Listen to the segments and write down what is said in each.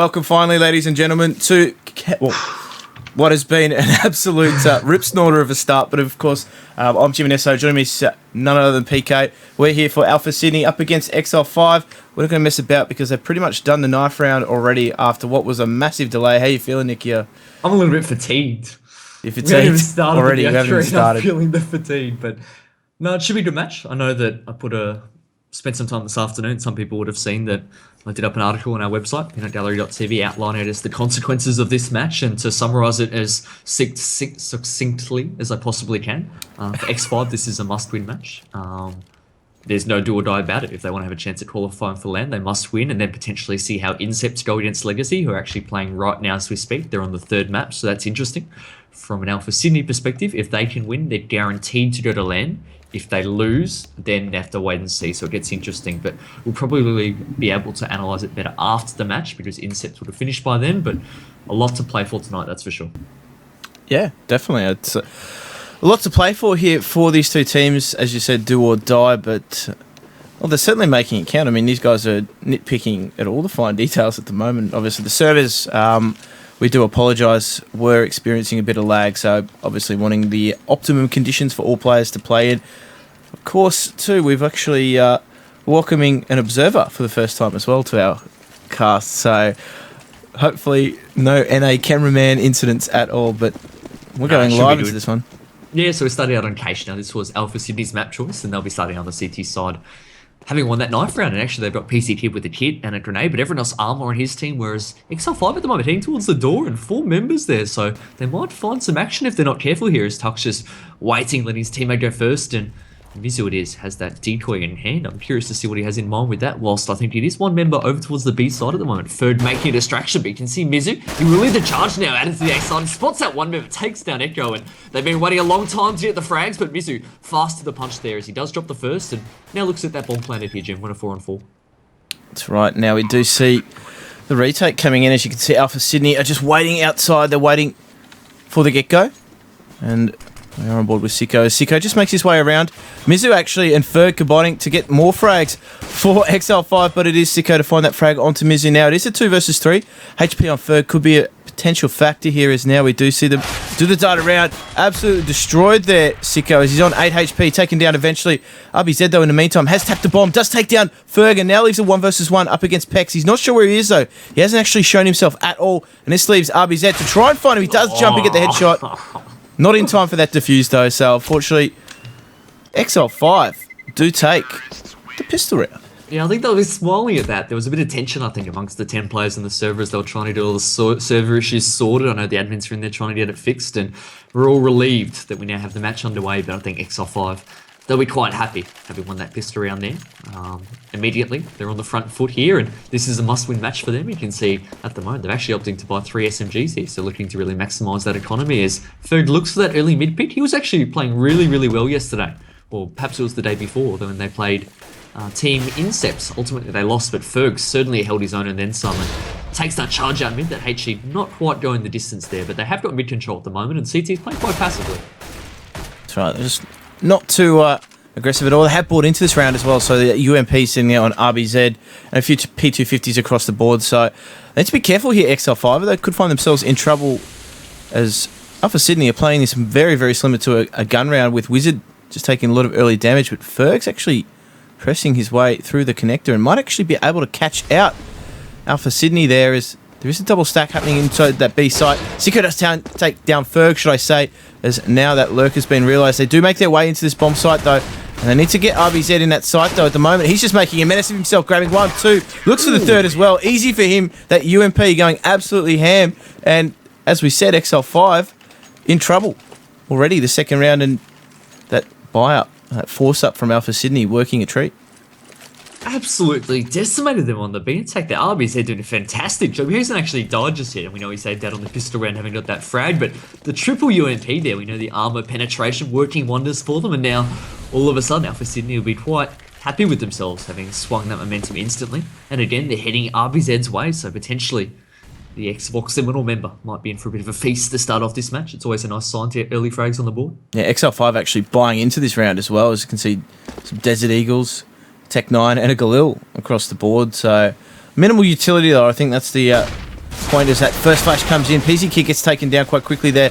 welcome finally, ladies and gentlemen, to what has been an absolute rip snorter of a start. But of course, I'm Jim Nesso. Joining me is none other than PK. We're here for Alpha Sydney up against Exile 5. We're not going to mess about because they've pretty much done the knife round already after what was a massive delay. How you feeling, Nick? I'm a little bit fatigued. You're fatigued? We haven't even started already. We haven't even started. I'm feeling the fatigue, but no, it should be a good match. I know that I spent some time this afternoon. Some people would have seen that I did up an article on our website, peanutgallery.tv, outlining it as the consequences of this match and to summarise it as succinctly as I possibly can. For X5, this is a must-win match. There's no do or die about it. If they want to have a chance at qualifying for LAN, they must win and then potentially see how Incepts go against Legacy, who are actually playing right now as we speak. They're on the third map, so that's interesting. From an Alpha Sydney perspective, if they can win, they're guaranteed to go to LAN. If they lose, then they have to wait and see, so it gets interesting. But we'll probably be able to analyse it better after the match because Incepts would have finished by then, but a lot to play for tonight, that's for sure. Yeah, definitely. It's a lot to play for here for these two teams, as you said, do or die, but well, they're certainly making it count. I mean, these guys are nitpicking at all the fine details at the moment. Obviously, the servers, we do apologise, we're experiencing a bit of lag, so obviously wanting the optimum conditions for all players to play in. Of course, too, we've actually welcoming an observer for the first time as well to our cast, so hopefully no NA cameraman incidents at all, but we're going live into this one. Yeah, so we're starting out on Cache now. This was Alpha Sydney's map choice, and they'll be starting on the CT side. Having won that knife round, and actually they've got PC Kid with a kit and a grenade, but everyone else armor on his team, whereas Exile 5 at the moment heading towards the door and 4 members there, so they might find some action if they're not careful here, as Tuck's just waiting, letting his teammate go first, and Mizu it is, has that decoy in hand. I'm curious to see what he has in mind with that, whilst I think it is one member over towards the B side at the moment. Ferg making a distraction, but you can see Mizu, he will lead the charge now, added to the A side, spots that one member, takes down Echo, and they've been waiting a long time to get the frags, but Mizu fast to the punch there as he does drop the first, and now looks at that bomb planted here, Jim, 1 4 on 4. That's right, now we do see the retake coming in. As you can see, Alpha Sydney are just waiting outside, they're waiting for the get-go, and we are on board with Sicko. Sicko just makes his way around. Mizu actually and Ferg combining to get more frags for XL5, but it is Sicko to find that frag onto Mizu now. It is a 2 versus 3. HP on Ferg could be a potential factor here, as now we do see them do the dart around. Absolutely destroyed there, Sicko, as he's on 8 HP, taken down eventually. RBZ, though, in the meantime, has tapped the bomb, does take down Ferg, and now leaves a 1 versus 1 up against Pex. He's not sure where he is, though. He hasn't actually shown himself at all, and this leaves RBZ to try and find him. He does jump and get the headshot. Not in time for that defuse, though, so unfortunately, XL5 do take the pistol round. Yeah, I think they'll be smiling at that. There was a bit of tension, I think, amongst the 10 players in the server as they were trying to get all the server issues sorted. I know the admins are in there trying to get it fixed, and we're all relieved that we now have the match underway, but I think XL5, they'll be quite happy having won that pistol round there. Immediately, they're on the front foot here, and this is a must-win match for them. You can see at the moment they're actually opting to buy 3 SMGs here, so looking to really maximise that economy as Ferg looks for that early mid-pick. He was actually playing really, really well yesterday, or perhaps it was the day before, when they played Team Incepts. Ultimately, they lost, but Ferg certainly held his own and then some, and takes that charge out mid. That HG not quite going the distance there, but they have got mid control at the moment, and CT's playing quite passively. That's right, they're just not too aggressive at all. They have bought into this round as well, so the UMP sitting there on RBZ and a few P250s across the board, so they need to be careful here, XL5. They could find themselves in trouble as Alpha Sydney are playing this very, very similar to a gun round with Wizard just taking a lot of early damage, but Ferg's actually pressing his way through the connector and might actually be able to catch out Alpha Sydney there, as there is a double stack happening inside that B site. Sicko does take down Ferg, should I say, as now that lurk has been realised. They do make their way into this bomb site, though, and they need to get RBZ in that site, though, at the moment. He's just making a menace of himself, grabbing 1, 2, looks for the third as well. Easy for him, that UMP going absolutely ham, and as we said, XL5 in trouble already the second round, and that buy-up, that force-up from Alpha Sydney working a treat. Absolutely decimated them on the B attack. The RBZ doing a fantastic job. He hasn't actually died just yet, and we know he saved that on the pistol round having got that frag, but the triple UMP there, we know the armor penetration working wonders for them, and now all of a sudden Alpha Sydney will be quite happy with themselves having swung that momentum instantly. And again, they're heading RBZ's way, so potentially the Xbox Seminole member might be in for a bit of a feast to start off this match. It's always a nice sign to get early frags on the board. Yeah, XL5 actually buying into this round as well, as you can see some Desert Eagles, Tech 9 and a Galil across the board, so minimal utility though. I think that's the point as that first flash comes in. PC Kid gets taken down quite quickly there.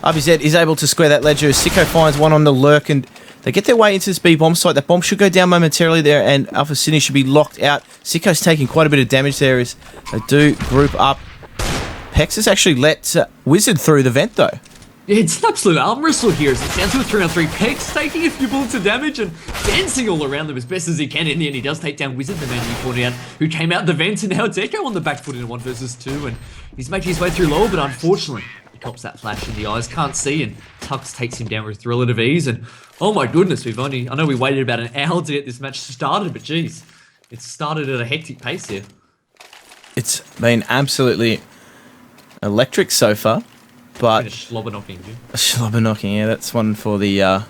RBZ is able to square that ledger. Sicko finds one on the lurk, and they get their way into this B bomb site. That bomb should go down momentarily there, and Alpha Sydney should be locked out. Sicko's taking quite a bit of damage there as they do group up. Pex has actually let Wizard through the vent, though. Yeah, it's an absolute arm wrestle here as it's down to a 3-on-3. Pex taking a few bullets of damage and dancing all around them as best as he can. In the end, he does take down Wizard, the man you pointed out, who came out the vent, and now it's Echo on the back foot in a 1 versus 2, and he's making his way through lower, but unfortunately, he cops that flash in the eyes, can't see, and Tux takes him down with relative ease, and oh my goodness, I know we waited about an hour to get this match started, but geez, it started at a hectic pace here. It's been absolutely electric so far. But slobber knocking, yeah, that's one for the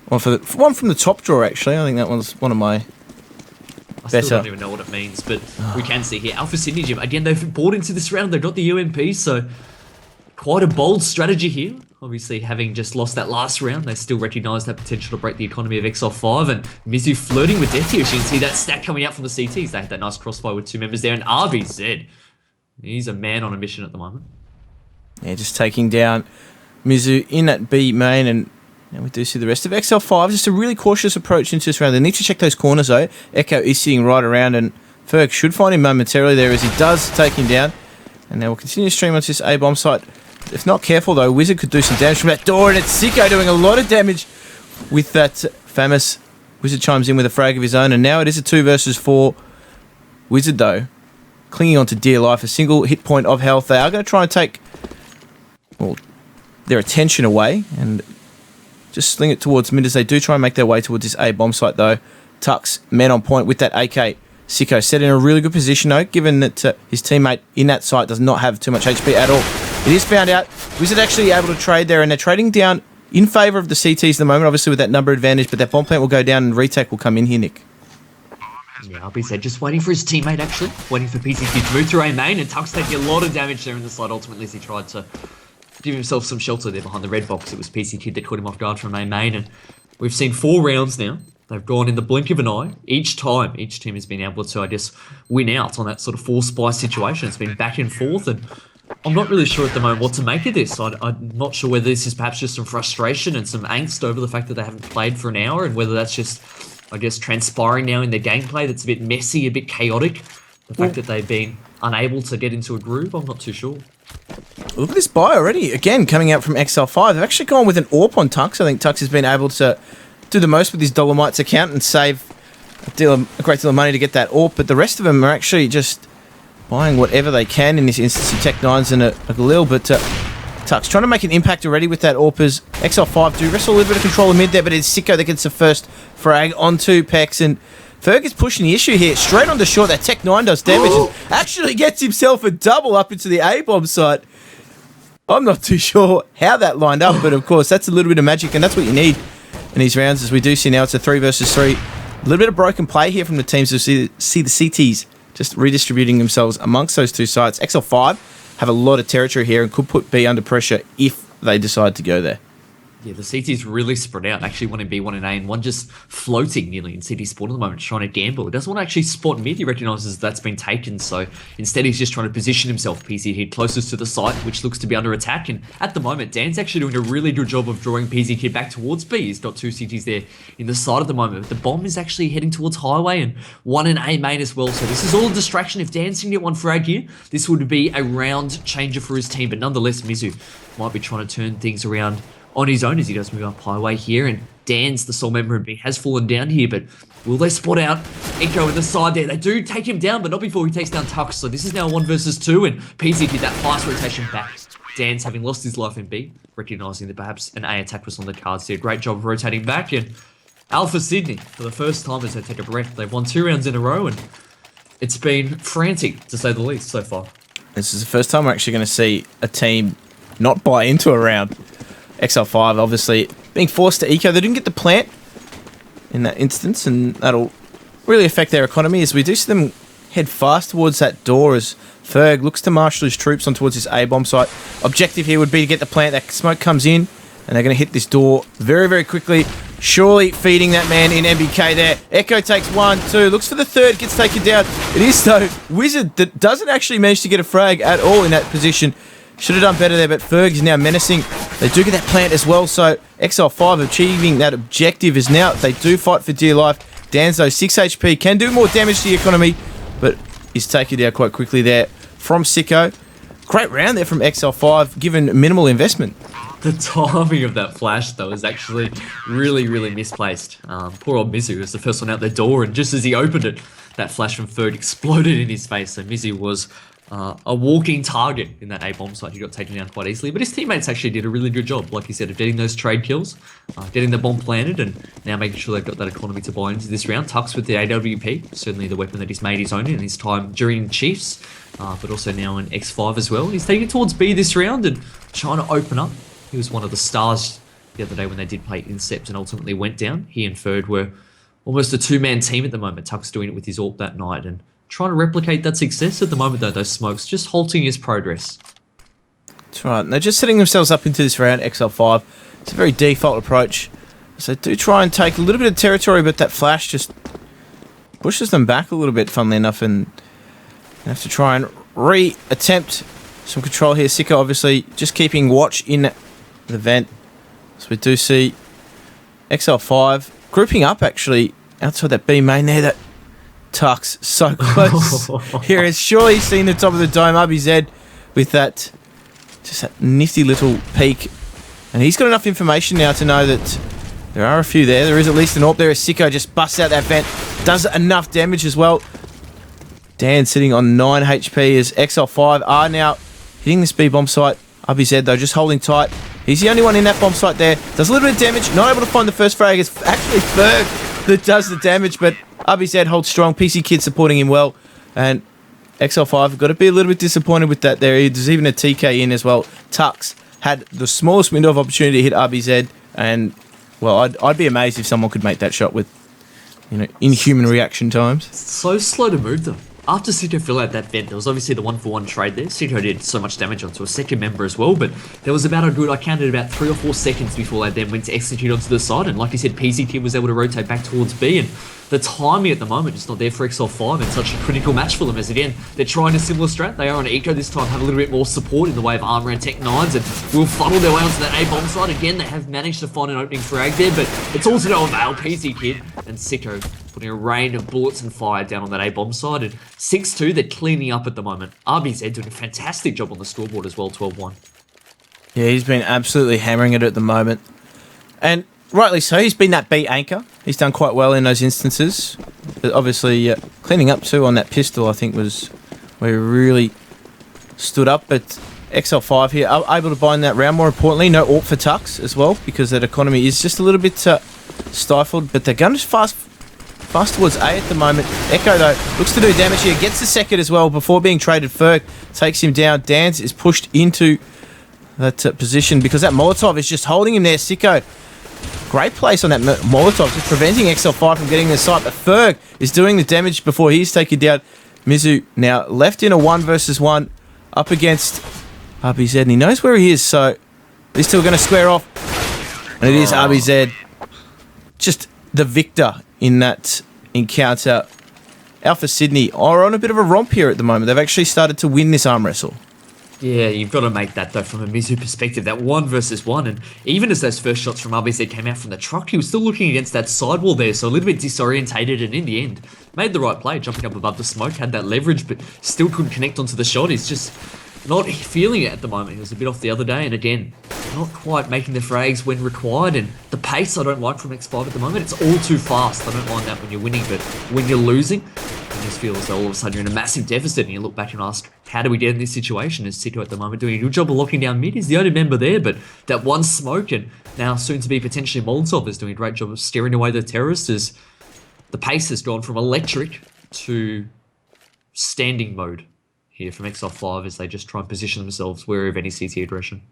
one from the top drawer. Actually, I think that one's one of my better. I still don't even know what it means, but we can see here Alpha Sydney Gym again. They've bought into this round. They've got the UMP, so quite a bold strategy here. Obviously, having just lost that last round, they still recognise that potential to break the economy of Exile 5, and Mizu flirting with death here. As you can see that stack coming out from the CTs. They had that nice crossfire with 2 members there, and RBZ, he's a man on a mission at the moment. Yeah, just taking down Mizu in at B main, and we do see the rest of XL5. Just a really cautious approach into this round. They need to check those corners, though. Echo is sitting right around, and Ferg should find him momentarily there as he does take him down. And now we'll continue to stream onto this A-bomb site. If not careful, though, Wizard could do some damage from that door, and it's Sicko doing a lot of damage with that famous. Wizard chimes in with a frag of his own, and now it is a 2 versus 4. Wizard, though, clinging on to dear life, a single hit point of health. They are going to try and take their attention away and just sling it towards mid as they do try and make their way towards this A bomb site, though. Tux, men on point with that AK. Sicko set in a really good position, though, given that his teammate in that site does not have too much HP at all. It is found out. Wizard actually able to trade there, and they're trading down in favour of the CTs at the moment, obviously with that number advantage, but that bomb plant will go down and retake will come in here, Nick. Yeah, RBZ just waiting for his teammate, actually. Waiting for PCQ to move through A main, and Tux taking a lot of damage there in the side, ultimately, as he tried to give himself some shelter there behind the red box. It was PC Kid that caught him off guard from A main, and we've seen 4 rounds now. They've gone in the blink of an eye. Each time, each team has been able to, I guess, win out on that sort of 4-spy situation. It's been back and forth, and I'm not really sure at the moment what to make of this. I'm not sure whether this is perhaps just some frustration and some angst over the fact that they haven't played for an hour, and whether that's just, I guess, transpiring now in their gameplay that's a bit messy, a bit chaotic. The fact that they've been unable to get into a groove, I'm not too sure. Look at this buy already. Again, coming out from XL5. They've actually gone with an AWP on Tux. I think Tux has been able to do the most with his Dolomites account and save a great deal of money to get that AWP, but the rest of them are actually just buying whatever they can in this instance. Tech 9s and a Galil, but Tux trying to make an impact already with that AWP as XL5 do wrestle a little bit of control of mid there, but it's Sicko that gets the first frag onto Pex, and Ferg is pushing the issue here straight on the short. That Tech 9 does damage and actually gets himself a double up into the A-bomb site. I'm not too sure how that lined up, but of course that's a little bit of magic, and that's what you need in these rounds, as we do see now it's a 3 versus 3. A little bit of broken play here from the teams to see the CTs just redistributing themselves amongst those 2 sites. XL5 have a lot of territory here and could put B under pressure if they decide to go there. Yeah, the CT's really spread out. Actually, one in B, one in A, and one just floating nearly in CT spawn at the moment, trying to gamble. He doesn't want to actually spot mid. He recognises that's been taken, so instead he's just trying to position himself. PC Kid closest to the site, which looks to be under attack, and at the moment, Dan's actually doing a really good job of drawing PC Kid back towards B. He's got 2 CTs there in the side at the moment, but the bomb is actually heading towards Highway, and one in A main as well, so this is all a distraction. If Dan can get one frag here, this would be a round changer for his team, but nonetheless, Mizu might be trying to turn things around on his own as he does move up Highway here, and Dan's the sole member of B has fallen down here, but will they spot out Echo in the side there? They do take him down, but not before he takes down Tux, so this is now a 1 versus 2, and PC did that fast rotation back. Dan's having lost his life in B, recognising that perhaps an A attack was on the cards here. Great job of rotating back, and Alpha Sydney, for the first time as they take a breath, they've won 2 rounds in a row, and it's been frantic, to say the least, so far. This is the first time we're actually going to see a team not buy into a round. XL5 obviously being forced to eco. They didn't get the plant in that instance, and that'll really affect their economy as we do see them head fast towards that door as Ferg looks to marshal his troops on towards this A-bomb site. Objective here would be to get the plant. That smoke comes in, and they're going to hit this door very, very quickly. surely feeding that man in MBK there. Echo takes 1, 2, looks for the third, gets taken down. It is, though, Wizard that doesn't actually manage to get a frag at all in that position. Should have done better there, but Ferg is now menacing. They do get that plant as well, so Exile 5 achieving that objective is now, they do fight for dear life. Danzo, 6 HP, can do more damage to the economy, but is taken down quite quickly there from Sicko. Great round there from Exile 5, given minimal investment. The timing of that flash, though, is actually really, really misplaced. Poor old Mizu was the first one out the door, and just as he opened it, that flash from Ferg exploded in his face. So Mizu was a walking target in that A-bomb site. He got taken down quite easily, but his teammates actually did a really good job, like you said, of getting those trade kills, getting the bomb planted, and now making sure they've got that economy to buy into this round. Tux with the AWP, certainly the weapon that he's made his own in his time during Chiefs, but also now in X5 as well. He's taking it towards B this round and trying to open up. He was one of the stars the other day when they did play Incept and ultimately went down. He and Ferg were almost a two-man team at the moment. Tuck's doing it with his AWP that night and trying to replicate that success. At the moment, though, those smokes just halting his progress. That's right. And they're just setting themselves up into this round, XL5. It's a very default approach. So they do try and take a little bit of territory, but that flash just pushes them back a little bit, funnily enough, and they have to try and re-attempt some control here. Sicko, obviously, just keeping watch in the vent. So we do see XL5 grouping up, actually, outside that B main there. That Tux so close. Here is surely seen the top of the dome. RBZ with that, just that nifty little peek. And he's got enough information now to know that there are a few there. There is at least an AWP there. Sicko just busts out that vent. Does enough damage as well. Dan sitting on 9 HP as XL5 are now hitting this B bomb site. RBZ though just holding tight. He's the only one in that bomb site there. Does a little bit of damage. Not able to find the first frag. It's actually Ferg that does the damage, but RBZ holds strong. PC Kid supporting him well. And XL5 have got to be a little bit disappointed with that there. There's even a TK in as well. Tux had the smallest window of opportunity to hit RBZ, and well, I'd be amazed if someone could make that shot with, you know, inhuman reaction times. So slow to move them. After Sito filled out that vent, there was obviously the 1-for-1 trade there. Sito did so much damage onto a second member as well, but there was about I counted about 3 or 4 seconds before they then went to execute onto the side, and like you said, PC Kid was able to rotate back towards B, and the timing at the moment is not there for XL5 and such a critical match for them, as again, they're trying a similar strat. They are on Eco this time, have a little bit more support in the way of armor and Tech 9s, and will funnel their way onto that A-bomb side. Again, they have managed to find an opening frag there, but it's all to no avail. PC Kid and Sicko putting a rain of bullets and fire down on that A-bomb side, and 6-2, they're cleaning up at the moment. RBZ doing a fantastic job on the scoreboard as well, 12-1. Yeah, he's been absolutely hammering it at the moment. And rightly so, he's been that B anchor. He's done quite well in those instances. But obviously, cleaning up too on that pistol, I think, was where he really stood up. But XL5 here are able to bind that round. More importantly, no AWP for Tux as well, because that economy is just a little bit stifled. But they're going to fast towards A at the moment. Echo, though, looks to do damage here. Gets the second as well before being traded. Ferg takes him down. Danz is pushed into that position because that Molotov is just holding him there. Sicko, great place on that Molotov, just preventing XL5 from getting the site. But Ferg is doing the damage before he's taken down. Mizu now left in a 1 versus 1 up against RBZ, and he knows where he is, so he's still going to square off. And it is RBZ, just the victor in that encounter. Alpha Sydney are on a bit of a romp here at the moment. They've actually started to win this arm wrestle. Yeah, you've got to make that, though, from a Mizu perspective, that 1 versus 1, and even as those first shots from RBZ came out from the truck, he was still looking against that sidewall there, so a little bit disorientated, and in the end, made the right play, jumping up above the smoke, had that leverage, but still couldn't connect onto the shot. He's just not feeling it at the moment. He was a bit off the other day, and again, not quite making the frags when required, and the pace I don't like from X5 at the moment. It's all too fast. I don't mind that when you're winning, but when you're losing, it just feels though all of a sudden you're in a massive deficit, and you look back and ask, how do we get in this situation? Is Sito at the moment doing a good job of locking down mid? He's the only member there, but that one smoke, and now soon to be potentially Molotov, is doing a great job of steering away the terrorists, as the pace has gone from electric to standing mode here from XL5 as they just try and position themselves wary of any CT aggression.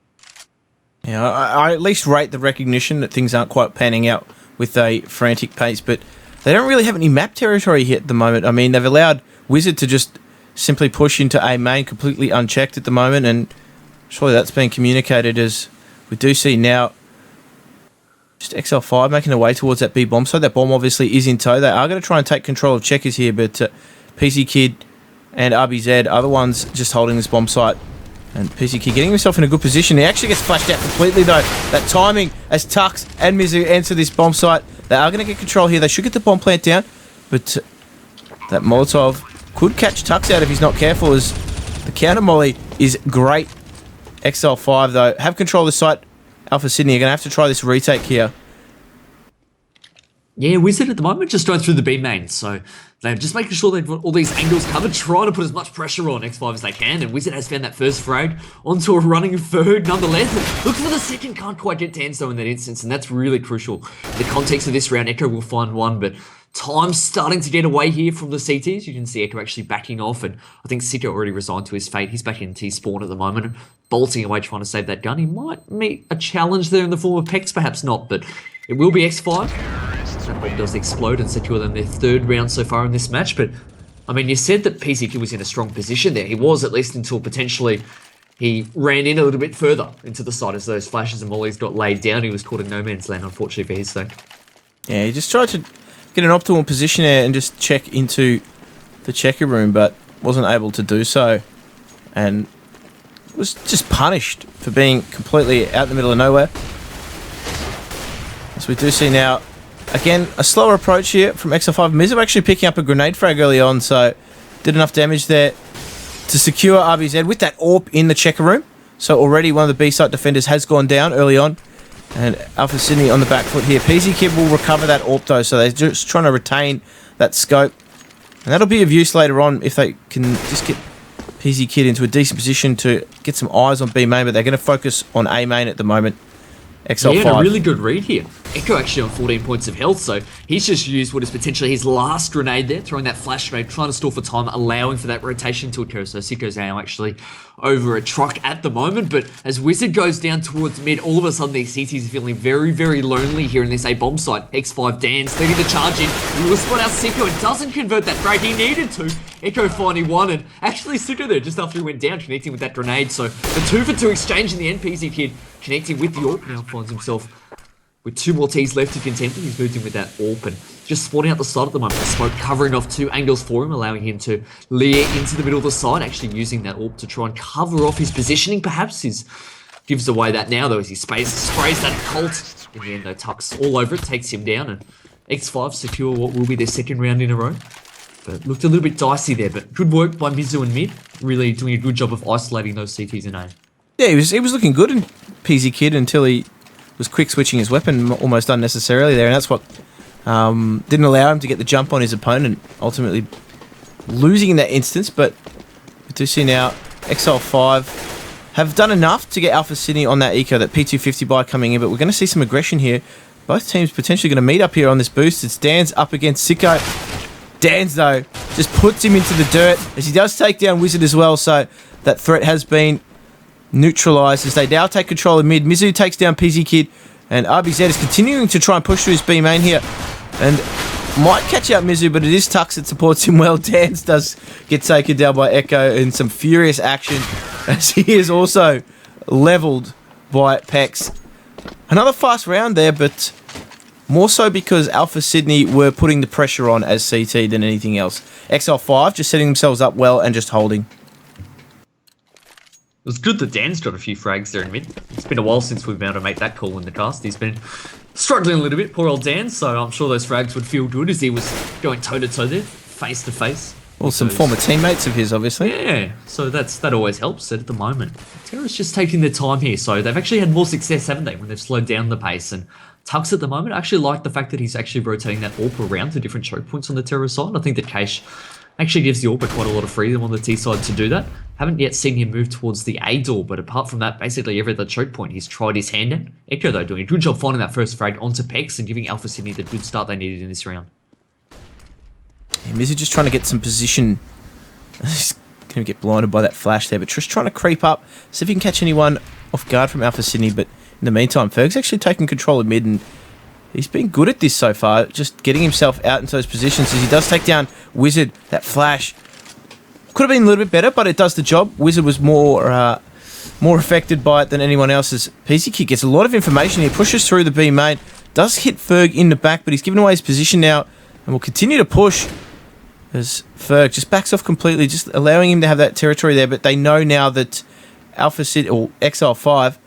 Yeah, I at least rate the recognition that things aren't quite panning out with a frantic pace, but they don't really have any map territory here at the moment. I mean, they've allowed Wizard to just simply push into A main completely unchecked at the moment, and surely that's been communicated, as we do see now Just XL5 making their way towards that B bomb site. That bomb obviously is in tow. They are going to try and take control of checkers here, but PC Kid and RBZ are the ones just holding this bomb site. And PC Kid getting himself in a good position. He actually gets flashed out completely though. That timing as Tux and Mizu enter this bomb site. They are going to get control here. They should get the bomb plant down, but that Molotov could catch Tux out if he's not careful, as the counter molly is great. XL5 though have control of the site. Alpha Sydney are going to have to try this retake here. Yeah, Wizard at the moment just going through the B main, so they're just making sure they've got all these angles covered, trying to put as much pressure on X5 as they can, and Wizard has found that first frag onto a running third nonetheless. Look for the second, can't quite get to though in that instance, and that's really crucial. In the context of this round, Echo will find one, but time's starting to get away here from the CTs. You can see Echo actually backing off, and I think Sicko already resigned to his fate. He's back in T-spawn at the moment, bolting away trying to save that gun. He might meet a challenge there in the form of Pex, perhaps not, but it will be X5. That bomb does explode and secure them their third round so far in this match, but I mean, you said that PC Kid was in a strong position there. He was, at least until potentially he ran in a little bit further into the side as those flashes and mollies got laid down. He was caught in no man's land, unfortunately for his sake. Yeah, he just tried to get an optimal position there and just check into the checker room, but wasn't able to do so, and was just punished for being completely out in the middle of nowhere. As we do see now, again, a slower approach here from XL5. Mizu actually picking up a grenade frag early on, so did enough damage there to secure RBZ with that AWP in the checker room. So already one of the B-site defenders has gone down early on. And Alpha Sydney on the back foot here. PC Kid will recover that AWP though, so they're just trying to retain that scope. And that'll be of use later on if they can just get PC Kid into a decent position to get some eyes on B main, but they're going to focus on A main at the moment. XL5. He had a really good read here. Echo actually on 14 points of health, so he's just used what is potentially his last grenade there, throwing that flash grenade, trying to stall for time, allowing for that rotation to occur. So Sicko's now actually over a truck at the moment, but as Wizard goes down towards mid, all of a sudden these CTs are feeling very, very lonely here in this A bomb site. X5 Dan's looking to charge in. He will spot out Sicko and doesn't convert that frag. He needed to. Echo finding one, and actually Sicko there just after he went down, connecting with that grenade. So the 2 for 2 exchange in the NPC Kid connecting with the AWP, now finds himself with 2 more T's left to contend with. He's moved in with that AWP and just spawning out the side at the moment. The smoke covering off 2 angles for him, allowing him to leer into the middle of the side, actually using that AWP to try and cover off his positioning. Perhaps gives away that now though as he sprays that Colt. In the end though, Tux all over it, takes him down, and X5 secure what will be their second round in a row. But looked a little bit dicey there, but good work by Mizu and mid, really doing a good job of isolating those CTs in A. Yeah, he was looking good in PC Kid until he was quick switching his weapon almost unnecessarily there, and that's what didn't allow him to get the jump on his opponent, ultimately losing in that instance. But we do see now XL5 have done enough to get Alpha Sydney on that eco, that P250 buy coming in, but we're going to see some aggression here. Both teams potentially going to meet up here on this boost. It's Dan's up against Sicko. Dan's, though, just puts him into the dirt as he does take down Wizard as well, so that threat has been neutralised as they now take control of mid. Mizu takes down PZ Kid, and RBZ is continuing to try and push through his B main here, and might catch out Mizu, but it is Tux that supports him well. Dance does get taken down by Echo in some furious action as he is also levelled by Pex. Another fast round there, but more so because Alpha Sydney were putting the pressure on as CT than anything else. XL5 just setting themselves up well and just holding. It was good that Dan's got a few frags there in mid. It's been a while since we've been able to make that call in the cast. He's been struggling a little bit, poor old Dan, so I'm sure those frags would feel good as he was going toe-to-toe there, face-to-face. Well, some former teammates of his, obviously. Yeah, so that always helps at the moment. Terra's just taking their time here, so they've actually had more success, haven't they, when they've slowed down the pace. And Tux at the moment, I actually like the fact that he's actually rotating that AWP around to different choke points on the Terra side. I think that Cache actually gives the AWP quite a lot of freedom on the T side to do that. Haven't yet seen him move towards the A door, but apart from that, basically every other choke point he's tried his hand at. Echo, though, doing a good job finding that first frag onto Pex and giving Alpha Sydney the good start they needed in this round. Yeah, Mizu just trying to get some position. He's going to get blinded by that flash there, but Trish trying to creep up, see if he can catch anyone off guard from Alpha Sydney, but in the meantime, Ferg's actually taking control of mid, and he's been good at this so far, just getting himself out into those positions as he does take down Wizard. That flash could have been a little bit better, but it does the job. Wizard was more more affected by it than anyone else. As PC Kid gets a lot of information here, pushes through the B main, does hit Ferg in the back, but he's given away his position now and will continue to push as Ferg just backs off completely, just allowing him to have that territory there. But they know now that Alpha City or Exile 5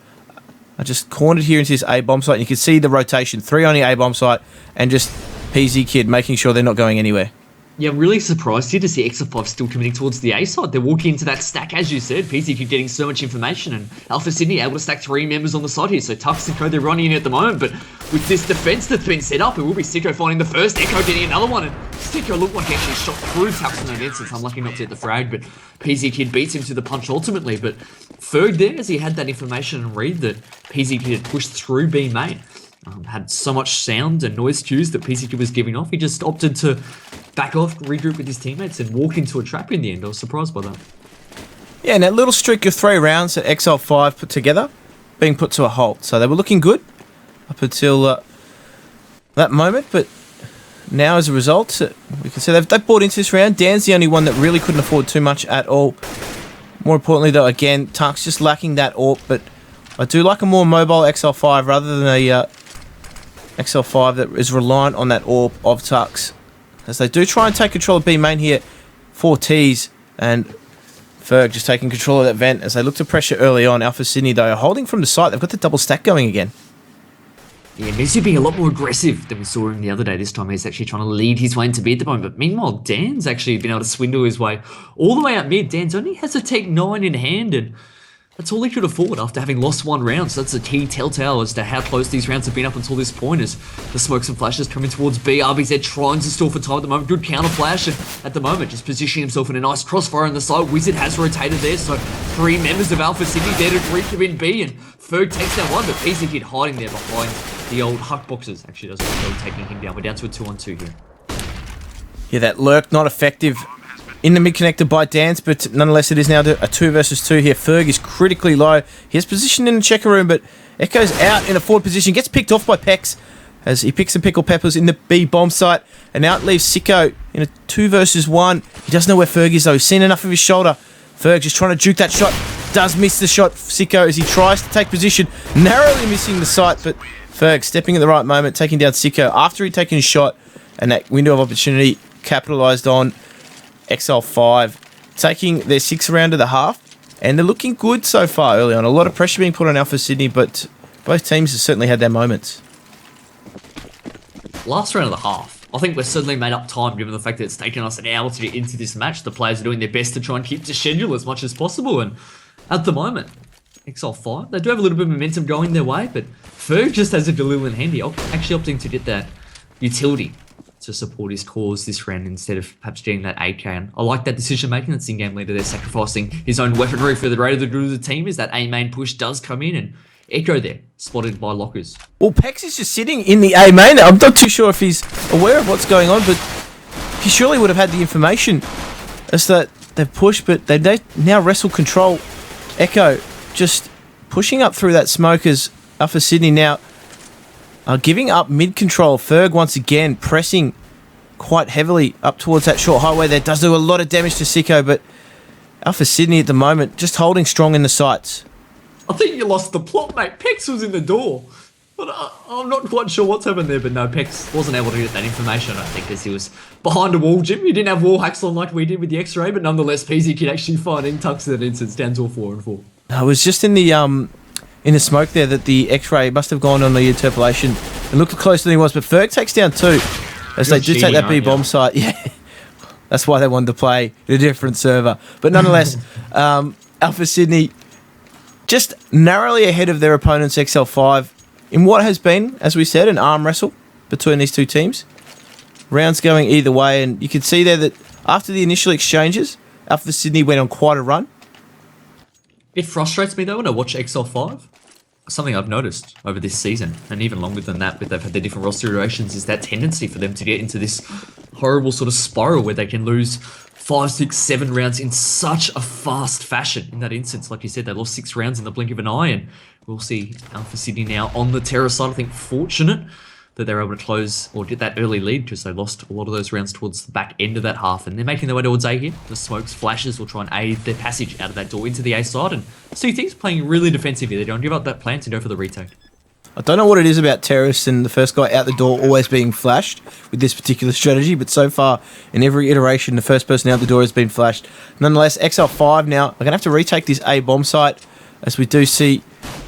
are just cornered here into this A bomb site. And you can see the rotation, 3 on the A bomb site, and just PZ Kid making sure they're not going anywhere. Yeah, I'm really surprised here to see Exile5 still committing towards the A side. They're walking into that stack, as you said. PC Kid getting so much information, and Alpha Sydney able to stack 3 members on the side here. So Tux and Co, they're running in at the moment, but with this defense that's been set up, it will be Sicko finding the first, Echo getting another one, and Sicko looked like he actually shot through Tux in that instance. Unlucky not to hit the frag, but PZ Kid beats him to the punch ultimately. But Ferg there, as he had that information and read that PZ Kid had pushed through B main. Had so much sound and noise cues that PC Kid was giving off. He just opted to back off, regroup with his teammates, and walk into a trap in the end. I was surprised by that. Yeah, and that little streak of 3 rounds that Exile 5 put together being put to a halt. So they were looking good up until that moment, but now as a result, we can see they've bought into this round. Dan's the only one that really couldn't afford too much at all. More importantly, though, again, Tuck's just lacking that AWP, but I do like a more mobile Exile 5 rather than a Exile 5 that is reliant on that AWP of Tux. As they do try and take control of B main here, 4 Ts, and Ferg just taking control of that vent as they look to pressure early on. Alpha Sydney, though, holding from the site. They've got the double stack going again. Yeah, Messi being a lot more aggressive than we saw him the other day. This time he's actually trying to lead his way into B at the moment. But meanwhile, Dan's actually been able to swindle his way all the way out mid. Dan's only has a Tech 9 in hand, and that's all he could afford after having lost 1 round. So that's a key telltale as to how close these rounds have been up until this point, as the smokes and flashes coming towards B. RBZ trying to stall for time at the moment. Good counter flash, and at the moment just positioning himself in a nice crossfire on the side. Wizard has rotated there, so 3 members of Alpha City there to recommit B, and Ferg takes down 1, but PC Kid hiding there behind the old Huck boxes. Actually does well taking him down. We're down to a 2-on-2 here. Yeah, that lurk not effective in the mid connector by Dance, but nonetheless it is now a 2 versus 2 here. Ferg is critically low. He has position in the checker room, but Echo's out in a forward position. Gets picked off by Pex as he picks some pickle peppers in the B bomb site, and out leaves Sicko in a 2 versus 1. He doesn't know where Ferg is though. He's seen enough of his shoulder. Ferg just trying to juke that shot. Does miss the shot, Sicko, as he tries to take position. Narrowly missing the sight, but Ferg stepping at the right moment, taking down Sicko after he'd taken his shot, and that window of opportunity capitalised on. Exile 5 taking their 6th round of the half, and they're looking good so far early on. A lot of pressure being put on Alpha Sydney, but both teams have certainly had their moments. Last round of the half, I think we're certainly made up time given the fact that it's taken us an hour to get into this match. The players are doing their best to try and keep to schedule as much as possible, and at the moment, Exile 5, they do have a little bit of momentum going their way, but Ferg just has a little in handy, actually opting to get that utility to support his cause this round instead of perhaps getting that AK. And I like that decision making. That's in-game leader there, sacrificing his own weaponry for the greater good of the team as that A main push does come in, and Echo there, spotted by Lockers. Well, Pex is just sitting in the A main. I'm not too sure if he's aware of what's going on, but he surely would have had the information as that they've pushed, but they now wrestle control. Echo just pushing up through that smoke as Alpha Sydney now are giving up mid-control. Ferg once again pressing quite heavily up towards that short highway there. Does do a lot of damage to Sicko, but Alpha Sydney at the moment just holding strong in the sights. I think you lost the plot, mate. Pex was in the door. But I'm not quite sure what's happened there, but no, Pex wasn't able to get that information, I think, as he was behind a wall, Jim. You didn't have wall hacks on like we did with the X-Ray, but nonetheless, PZ could actually find in Tux in that instance. Down to a 4-and-4. I was just in the smoke there that the X-ray must have gone on the interpolation. It looked closer than he was, but Ferg takes down 2 as they do take that B bomb site. Yeah, that's why they wanted to play a different server. But nonetheless, Alpha Sydney just narrowly ahead of their opponents, XL5, in what has been, as we said, an arm wrestle between these two teams. Rounds going either way, and you can see there that after the initial exchanges, Alpha Sydney went on quite a run. It frustrates me though when I watch XL5. Something I've noticed over this season, and even longer than that, but they've had their different roster iterations, is that tendency for them to get into this horrible sort of spiral where they can lose 5, 6, 7 rounds in such a fast fashion. In that instance, like you said, they lost 6 rounds in the blink of an eye, and we'll see Alpha Sydney now on the terror side. I think fortunate that they're able to close or get that early lead because they lost a lot of those rounds towards the back end of that half. And they're making their way towards A here. The smokes, flashes will try and aid their passage out of that door into the A side. And see things playing really defensive here. They don't give up that plant and go for the retake. I don't know what it is about terrorists and the first guy out the door always being flashed with this particular strategy, but so far in every iteration, the first person out the door has been flashed. Nonetheless, XL5 now are going to have to retake this A bomb site, as we do see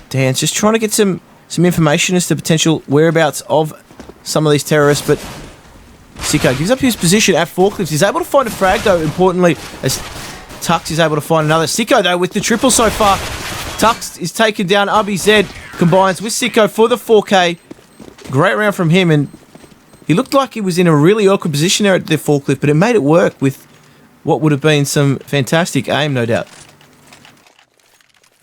Dan's just trying to get some information as to potential whereabouts of some of these terrorists, but Sicko gives up his position at forklifts. He's able to find a frag, though, importantly, as Tux is able to find another. Sicko, though, with the triple so far. Tux is taken down. RBZ combines with Sicko for the 4K. Great round from him, and he looked like he was in a really awkward position there at the forklift, but it made it work with what would have been some fantastic aim, no doubt.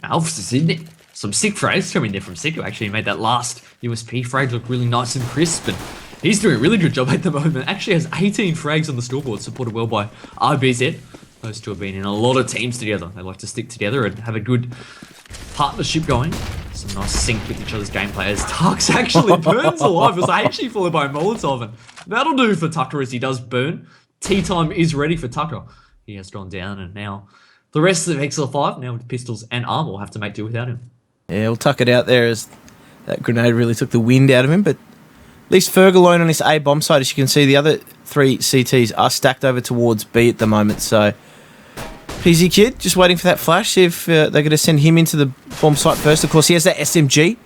Alphys, isn't it? Some sick frags coming there from Sicko. Actually, he made that last USP frag look really nice and crisp, and he's doing a really good job at the moment. Actually has 18 frags on the scoreboard, supported well by RBZ. Those two have been in a lot of teams together. They like to stick together and have a good partnership going. Some nice sync with each other's gameplay as Tux actually burns alive. It was actually followed by a Molotov, and that'll do for Tucker as he does burn. Tea time is ready for Tucker. He has gone down, and now the rest of XL5, now with pistols and armor, will have to make do without him. Yeah, we'll tuck it out there as that grenade really took the wind out of him, but at least Ferg alone on this A bomb site. As you can see, the other 3 CTs are stacked over towards B at the moment, so PZ Kid just waiting for that flash, see if they're going to send him into the bomb site first. Of course, he has that SMG,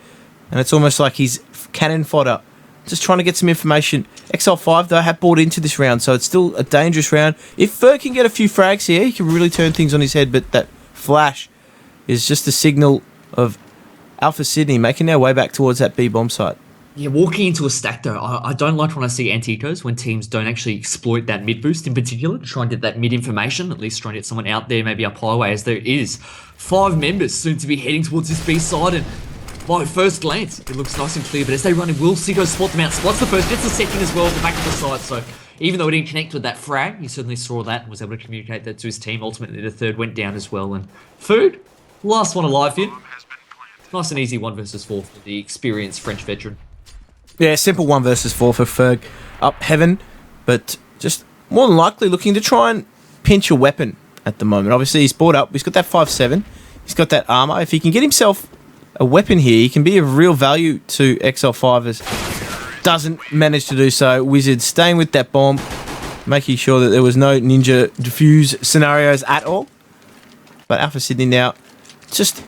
and it's almost like he's cannon fodder. Just trying to get some information. XL5, though, have bought into this round, so it's still a dangerous round. If Ferg can get a few frags here, he can really turn things on his head, but that flash is just a signal of Alpha Sydney making their way back towards that B bomb site. Yeah, walking into a stack, though, I don't like when I see anti-ecos, when teams don't actually exploit that mid boost in particular to try and get that mid information, at least try and get someone out there, maybe up highway, as there is 5 members soon to be heading towards this B side, and by first glance, it looks nice and clear, but as they run in, will Sicko spot them out, spots the first, gets the second as well at the back of the side, so even though he didn't connect with that frag, he certainly saw that and was able to communicate that to his team. Ultimately, the third went down as well, and Food, last one alive here. Nice and easy 1 versus 4 for the experienced French veteran. Yeah, simple 1 versus 4 for Ferg up heaven, but just more than likely looking to try and pinch a weapon at the moment. Obviously, he's bought up. He's got that 5.7. He's got that armor. If he can get himself a weapon here, he can be of real value to XL5 as doesn't manage to do so. Wizard staying with that bomb, making sure that there was no ninja defuse scenarios at all. But Alpha Sydney now just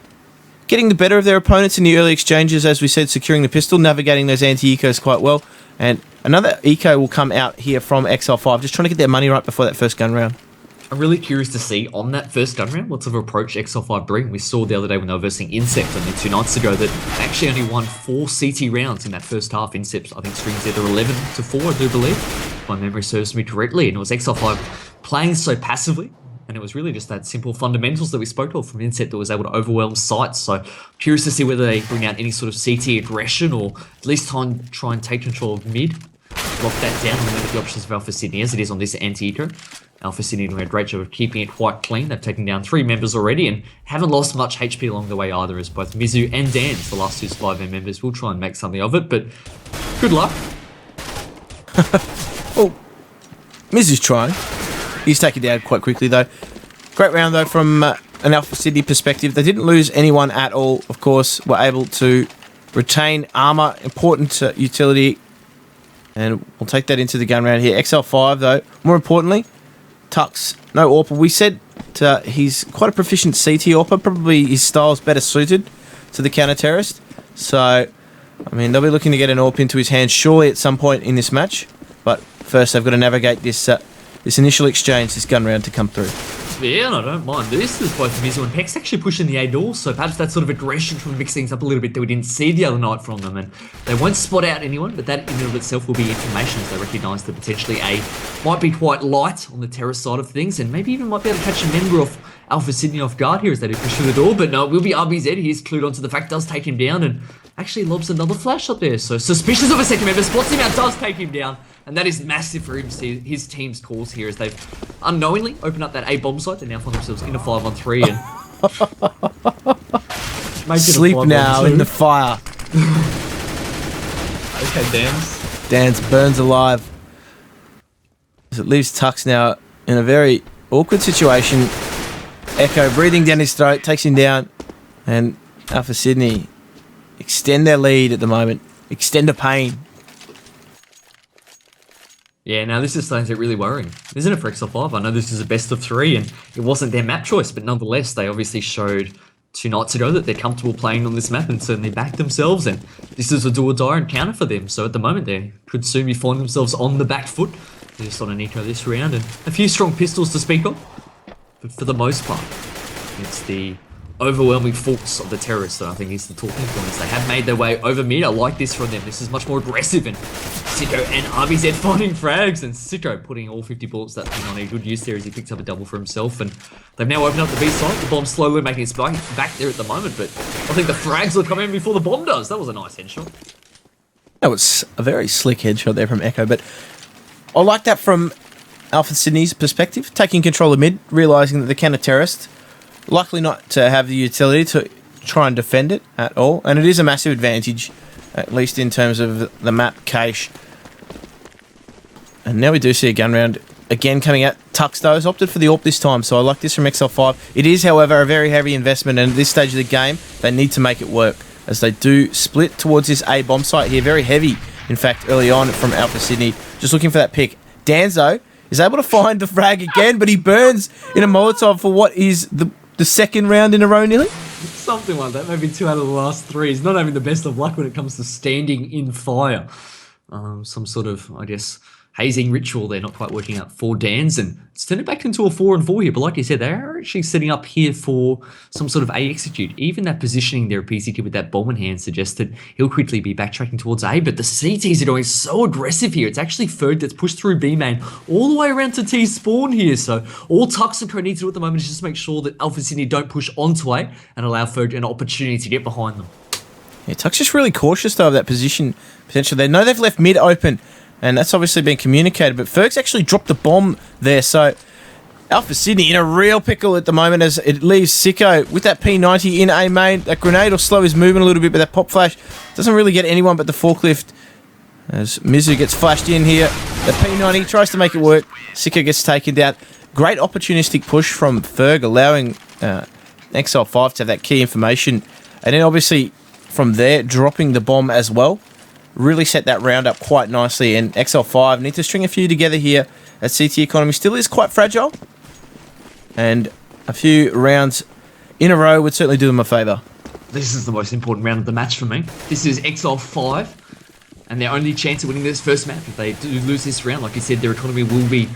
getting the better of their opponents in the early exchanges, as we said, securing the pistol, navigating those anti-ecos quite well. And another eco will come out here from XL5, just trying to get their money right before that first gun round. I'm really curious to see on that first gun round what sort of approach XL5 bring. We saw the other day when they were versing Insect only 2 nights ago that they actually only won 4 CT rounds in that first half. Insect, I think, strings either 11-4, I do believe, if my memory serves me correctly. And it was XL5 playing so passively. And it was really just that simple fundamentals that we spoke of from Inset that was able to overwhelm sites. So curious to see whether they bring out any sort of CT aggression or at least try and take control of mid. Lock that down and limit the options of Alpha Sydney as it is on this anti-eco. Alpha Sydney doing a great job of keeping it quite clean. They've taken down 3 members already and haven't lost much HP along the way either, as both Mizu and Dan, the last 2 5M members, will try and make something of it. But good luck. Well, Mizu's trying. He's taken down quite quickly, though. Great round, though, from an Alpha Sydney perspective. They didn't lose anyone at all, of course. Were able to retain armor, important utility. And we'll take that into the gun round here. XL5, though, more importantly, Tux, no AWPer. We said he's quite a proficient CT AWPer. Probably his style's better suited to the counter-terrorist. So, I mean, they'll be looking to get an AWP into his hands surely at some point in this match. But first, they've got to navigate this initial exchange, this gun round to come through. Yeah, and I don't mind this. There's both Mizu and Pex actually pushing the A door, so perhaps that sort of aggression trying to mix things up a little bit that we didn't see the other night from them. And they won't spot out anyone, but that in and of itself will be information as they recognise that potentially A might be quite light on the terror side of things, and maybe even might be able to catch a member of Alpha Sydney off guard here as they do push through the door. But no, it will be RBZ. He's clued onto the fact, does take him down, and actually lobs another flash up there. So suspicious of a second member, spots him out, does take him down. And that is massive for him to see his team's calls here as they've unknowingly opened up that A bomb site. They now find themselves in a 5-on-3 and sleep now in the fire. Okay, Dams. Dan's burns alive. As it leaves Tux now in a very awkward situation. Echo breathing down his throat, takes him down. And Alpha Sydney extend their lead at the moment. Extend the pain. Yeah, now this is starting to get really worrying, isn't it, for Exile 5? I know this is a best of 3 and it wasn't their map choice, but nonetheless, they obviously showed 2 nights ago that they're comfortable playing on this map and certainly backed themselves, and this is a do-or-die encounter for them. So at the moment, they could soon be finding themselves on the back foot. They just on an eco this round and a few strong pistols to speak of, but for the most part, it's the overwhelming force of the terrorists that I think is the talking point. They have made their way over mid. I like this from them. This is much more aggressive, and Sicko and RBZ finding frags, and Sicko putting all 50 bullets that thing on a good use there as he picks up a double for himself. And they've now opened up the B side. The bomb slowly making its back there at the moment, but I think the frags will come in before the bomb does. That was a nice headshot. That was a very slick headshot there from Echo, but I like that from Alpha Sydney's perspective, taking control of mid, realising that the counter-terrorist likely not to have the utility to try and defend it at all, and it is a massive advantage, at least in terms of the map cache. And now we do see a gun round again coming out. Tux though has opted for the AWP this time, so I like this from XL5. It is, however, a very heavy investment, and at this stage of the game, they need to make it work, as they do split towards this A bomb site here. Very heavy, in fact, early on from Alpha Sydney. Just looking for that pick. Danzo is able to find the frag again, but he burns in a Molotov for what is the second round in a row nearly? Something like that, maybe 2 out of the last 3. He's not having the best of luck when it comes to standing in fire. Some sort of, I guess, hazing ritual there, not quite working out for Dan's, and it's turned it back into a 4-on-4 here. But like you said, they are actually setting up here for some sort of A execute. Even that positioning there, PCK with that bomb in hand suggests that he'll quickly be backtracking towards A, but the CTs are going so aggressive here. It's actually Ferg that's pushed through B main all the way around to T spawn here. So all Tux and Co need to do at the moment is just make sure that Alpha Sydney don't push onto A and allow Ferg an opportunity to get behind them. Yeah, Tux just really cautious though of that position potential. They know they've left mid open, and that's obviously been communicated, but Ferg's actually dropped the bomb there, so Alpha Sydney in a real pickle at the moment as it leaves Sicko with that P90 in A main. That grenade will slow his movement a little bit, but that pop flash doesn't really get anyone but the forklift as Mizu gets flashed in here. The P90 tries to make it work. Sicko gets taken down. Great opportunistic push from Ferg, allowing XL5 to have that key information, and then obviously from there dropping the bomb as well. Really set that round up quite nicely, and XL5 need to string a few together here as CT economy still is quite fragile, and a few rounds in a row would certainly do them a favour. This is the most important round of the match for me. This is XL5 and their only chance of winning this first map. If they do lose this round, like you said, their economy will be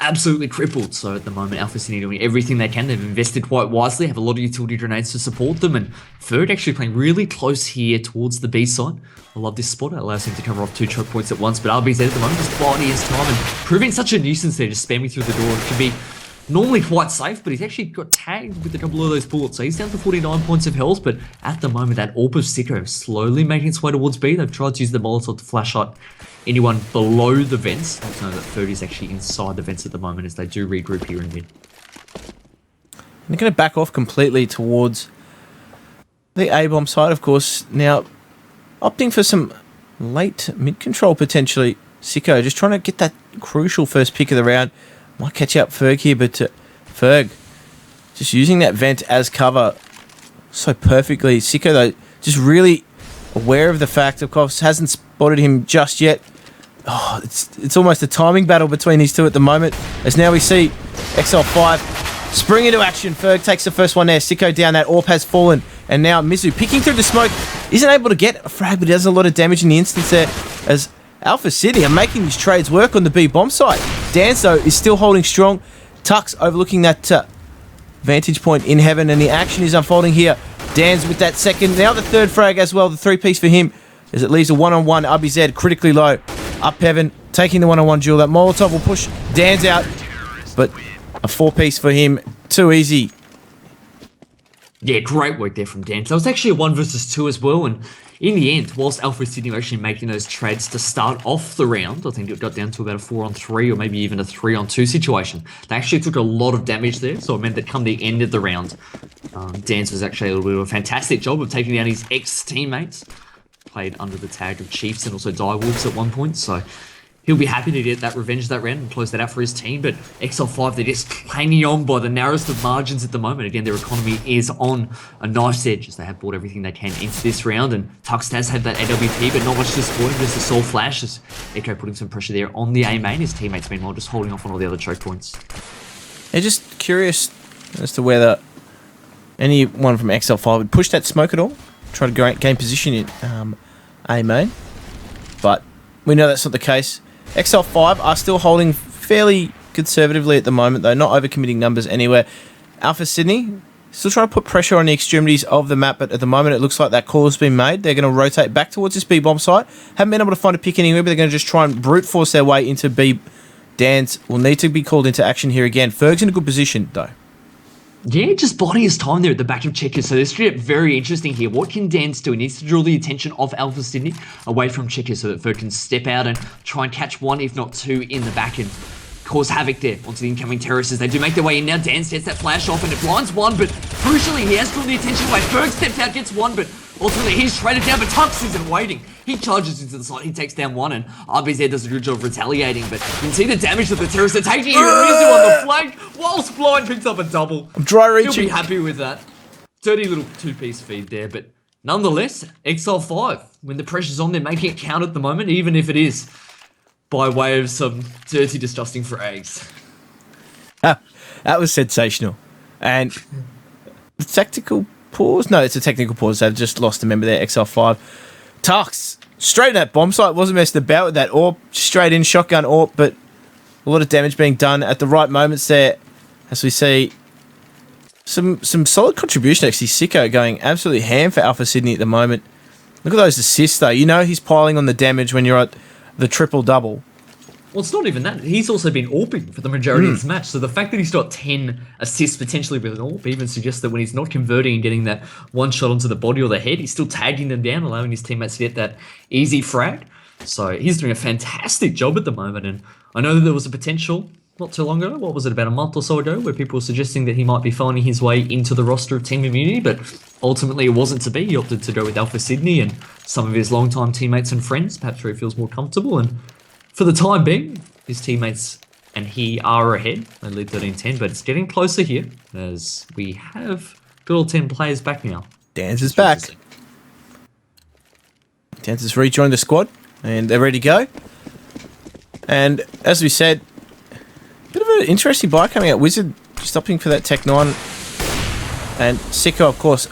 absolutely crippled. So at the moment, Alpha Sydney doing everything they can. They've invested quite wisely, have a lot of utility grenades to support them, and Ferg actually playing really close here towards the B side. I love this spot. It allows him to cover off 2 choke points at once, but RBZ at the moment just biding his time and proving such a nuisance there, just spamming through the door. It can be normally quite safe, but he's actually got tagged with a couple of those bullets, so he's down to 49 points of health. But at the moment, that AWP of Sicko slowly making its way towards B. They've tried to use the Molotov to flash out anyone below the vents. I know that Ferg is actually inside the vents at the moment as they do regroup here in mid. They're going to back off completely towards the A-bomb side, of course. Now, opting for some late mid-control potentially. Sicko just trying to get that crucial first pick of the round. Might catch out Ferg here, but Ferg just using that vent as cover so perfectly. Sicko, though, just really aware of the fact, of course, hasn't spotted him just yet. Oh, it's almost a timing battle between these two at the moment, as now we see XL5 spring into action. Ferg takes the first one there. Sicko down. That AWP has fallen, and now Mizu picking through the smoke. Isn't able to get a frag, but he does a lot of damage in the instance there, as Alpha City are making these trades work on the B bomb site. Dance, though, is still holding strong. Tux overlooking that vantage point in heaven, and the action is unfolding here. Dan's with that second, now the third frag as well, the 3-piece for him, as it leaves a one-on-one. RBZ critically low, up heaven, taking the one-on-one duel. That Molotov will push Dan's out, but a 4-piece for him, too easy. Yeah, great work there from Dan. So it was actually a 1 versus 2 as well, and in the end, whilst Alpha Sydney were actually making those trades to start off the round, I think it got down to about a 4-on-3 or maybe even a 3-on-2 situation. They actually took a lot of damage there, so it meant that come the end of the round, Dan's was actually able to do a fantastic job of taking down his ex-teammates. played under the tag of Chiefs and also Direwolves at one point, so he'll be happy to get that revenge that round and close that out for his team. But XL5, they're just hanging on by the narrowest of margins at the moment. Again, their economy is on a knife's edge as they have bought everything they can into this round. And Tux does have that AWP, but not much to support him, just a soul flash. As Echo putting some pressure there on the A main. His teammates, meanwhile, just holding off on all the other choke points. Yeah, just curious as to whether anyone from XL5 would push that smoke at all, try to gain position in A main. But we know that's not the case. XL5 are still holding fairly conservatively at the moment, though, not overcommitting numbers anywhere. Alpha Sydney still trying to put pressure on the extremities of the map, but at the moment it looks like that call has been made. They're going to rotate back towards this B-bomb site. Haven't been able to find a pick anywhere, but they're going to just try and brute force their way into B. Dans will need to be called into action here again. Ferg's in a good position, though. Yeah, just biding his time there at the back of Checkers. So this is very interesting here. What can Dance do? He needs to draw the attention of Alpha Sydney away from Checkers so that Ferg can step out and try and catch one, if not two, in the back and cause havoc there onto the incoming terrorists as they do make their way in now. Dance gets that flash off and it blinds one, but crucially, he has drawn the attention away. Ferg steps out, gets one, but ultimately he's traded down, but Tux isn't waiting. He charges into the slot, he takes down one, and RBZ does a good job of retaliating, but you can see the damage that the terrorists are taking. Mizu on the flank, whilst Blind picks up a double. I'm dry reaching. He'll be happy with that. Dirty little two-piece feed there, but nonetheless, Exile 5, when the pressure's on, they're making it count at the moment, even if it is by way of some dirty, disgusting frags. That was sensational. And the tactical pause? No, it's a technical pause. They've just lost a member there, XL5. Tux, straight in that bomb site, wasn't messing about with that AWP, straight in, shotgun AWP, but a lot of damage being done at the right moments there, as we see some solid contribution, actually. Sicko going absolutely ham for Alpha Sydney at the moment. Look at those assists, though. You know he's piling on the damage when you're at the triple-double. Well, it's not even that. He's also been AWPing for the majority of this match. So the fact that he's got 10 assists potentially with an AWP even suggests that when he's not converting and getting that one shot onto the body or the head, he's still tagging them down, allowing his teammates to get that easy frag. So he's doing a fantastic job at the moment. And I know that there was a potential not too long ago, what was it, about a month or so ago, where people were suggesting that he might be finding his way into the roster of Team Immunity, but ultimately it wasn't to be. He opted to go with Alpha Sydney and some of his longtime teammates and friends, perhaps where he feels more comfortable. And for the time being, his teammates and he are ahead. They lead 13-10, but it's getting closer here as we have good old 10 players back now. Dan's is back. Dan's has rejoined the squad and they're ready to go. And as we said, a bit of an interesting buy coming out. Wizard stopping for that Tech 9. And Sicko, of course,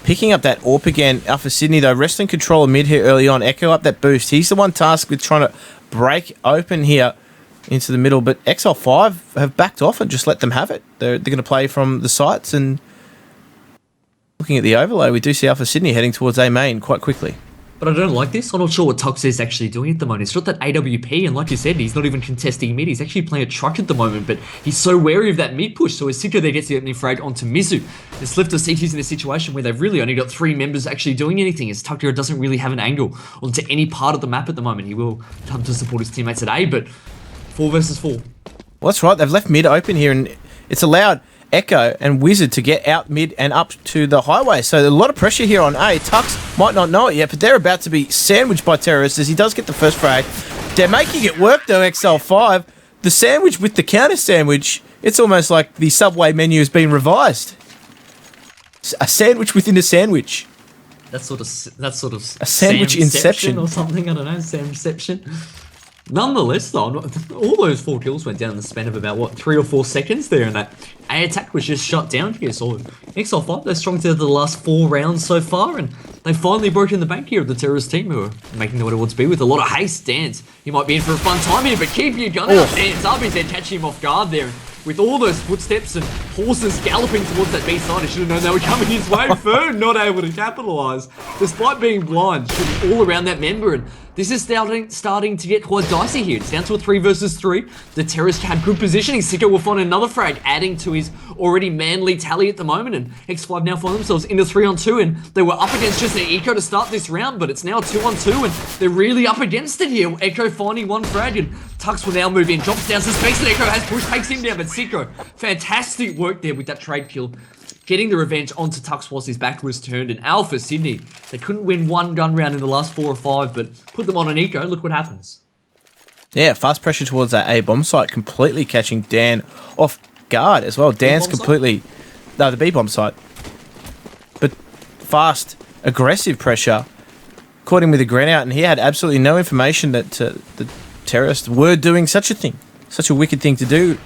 picking up that AWP again. Alpha Sydney, though, wrestling control mid here early on. Echo up that boost. He's the one tasked with trying to break open here into the middle. But XL5 have backed off and just let them have it. They're going to play from the sites. And looking at the overlay, we do see Alpha Sydney heading towards A main quite quickly. But I don't like this. I'm not sure what Tux is actually doing at the moment. He's got that AWP, and like you said, he's not even contesting mid. He's actually playing a truck at the moment, but he's so wary of that mid push. So as Sicko there gets the opening frag onto Mizu, and Slifter sees he's in a situation where they've really only got 3 members actually doing anything, as Tucker doesn't really have an angle onto any part of the map at the moment. He will come to support his teammates at A, but 4 versus 4. Well, that's right. They've left mid open here, and it's allowed Echo and Wizard to get out mid and up to the highway. So a lot of pressure here on A. Tux might not know it yet, but they're about to be sandwiched by terrorists as he does get the first frag. They're making it work though, XL5. The sandwich with the counter sandwich, it's almost like the Subway menu has been revised. A sandwich within a sandwich. That's sort of a sandwich inception or something. I don't know, Samception. Nonetheless, though, all those 4 kills went down in the span of about, 3 or 4 seconds there, and that A attack was just shut down here. So XL5, they're strong to the last 4 rounds so far, and they've finally broken the bank here of the terrorist team, who are making their way towards B with a lot of haste. Dance, you might be in for a fun time here, but keep your gun out, Dance. RBZ catching him off guard there. With all those footsteps and horses galloping towards that B side, he should have known they were coming his way. Fern not able to capitalise, despite being blind, shooting all around that member. And this is starting to get quite dicey here. It's down to a 3 versus 3. The terrorist had good positioning. Sicko will find another frag, adding to his already manly tally at the moment. And X5 now find themselves in a 3-on-2, and they were up against just an Eco to start this round, but it's now a 2-on-2, and they're really up against it here. Echo finding 1 frag, and Tux will now move in, drops down some space, and Echo has push, takes him down, but Sicko, fantastic work there with that trade kill. getting the revenge onto Tux whilst his back was turned. And Alpha Sydney, they couldn't win one gun round in the last 4 or 5, but put them on an eco. Look what happens. Yeah, fast pressure towards that A bomb site, completely catching Dan off guard as well. Dan's completely... No, the B bomb site. But fast, aggressive pressure caught him with a grenade out, and he had absolutely no information that the terrorists were doing such a thing. Such a wicked thing to do.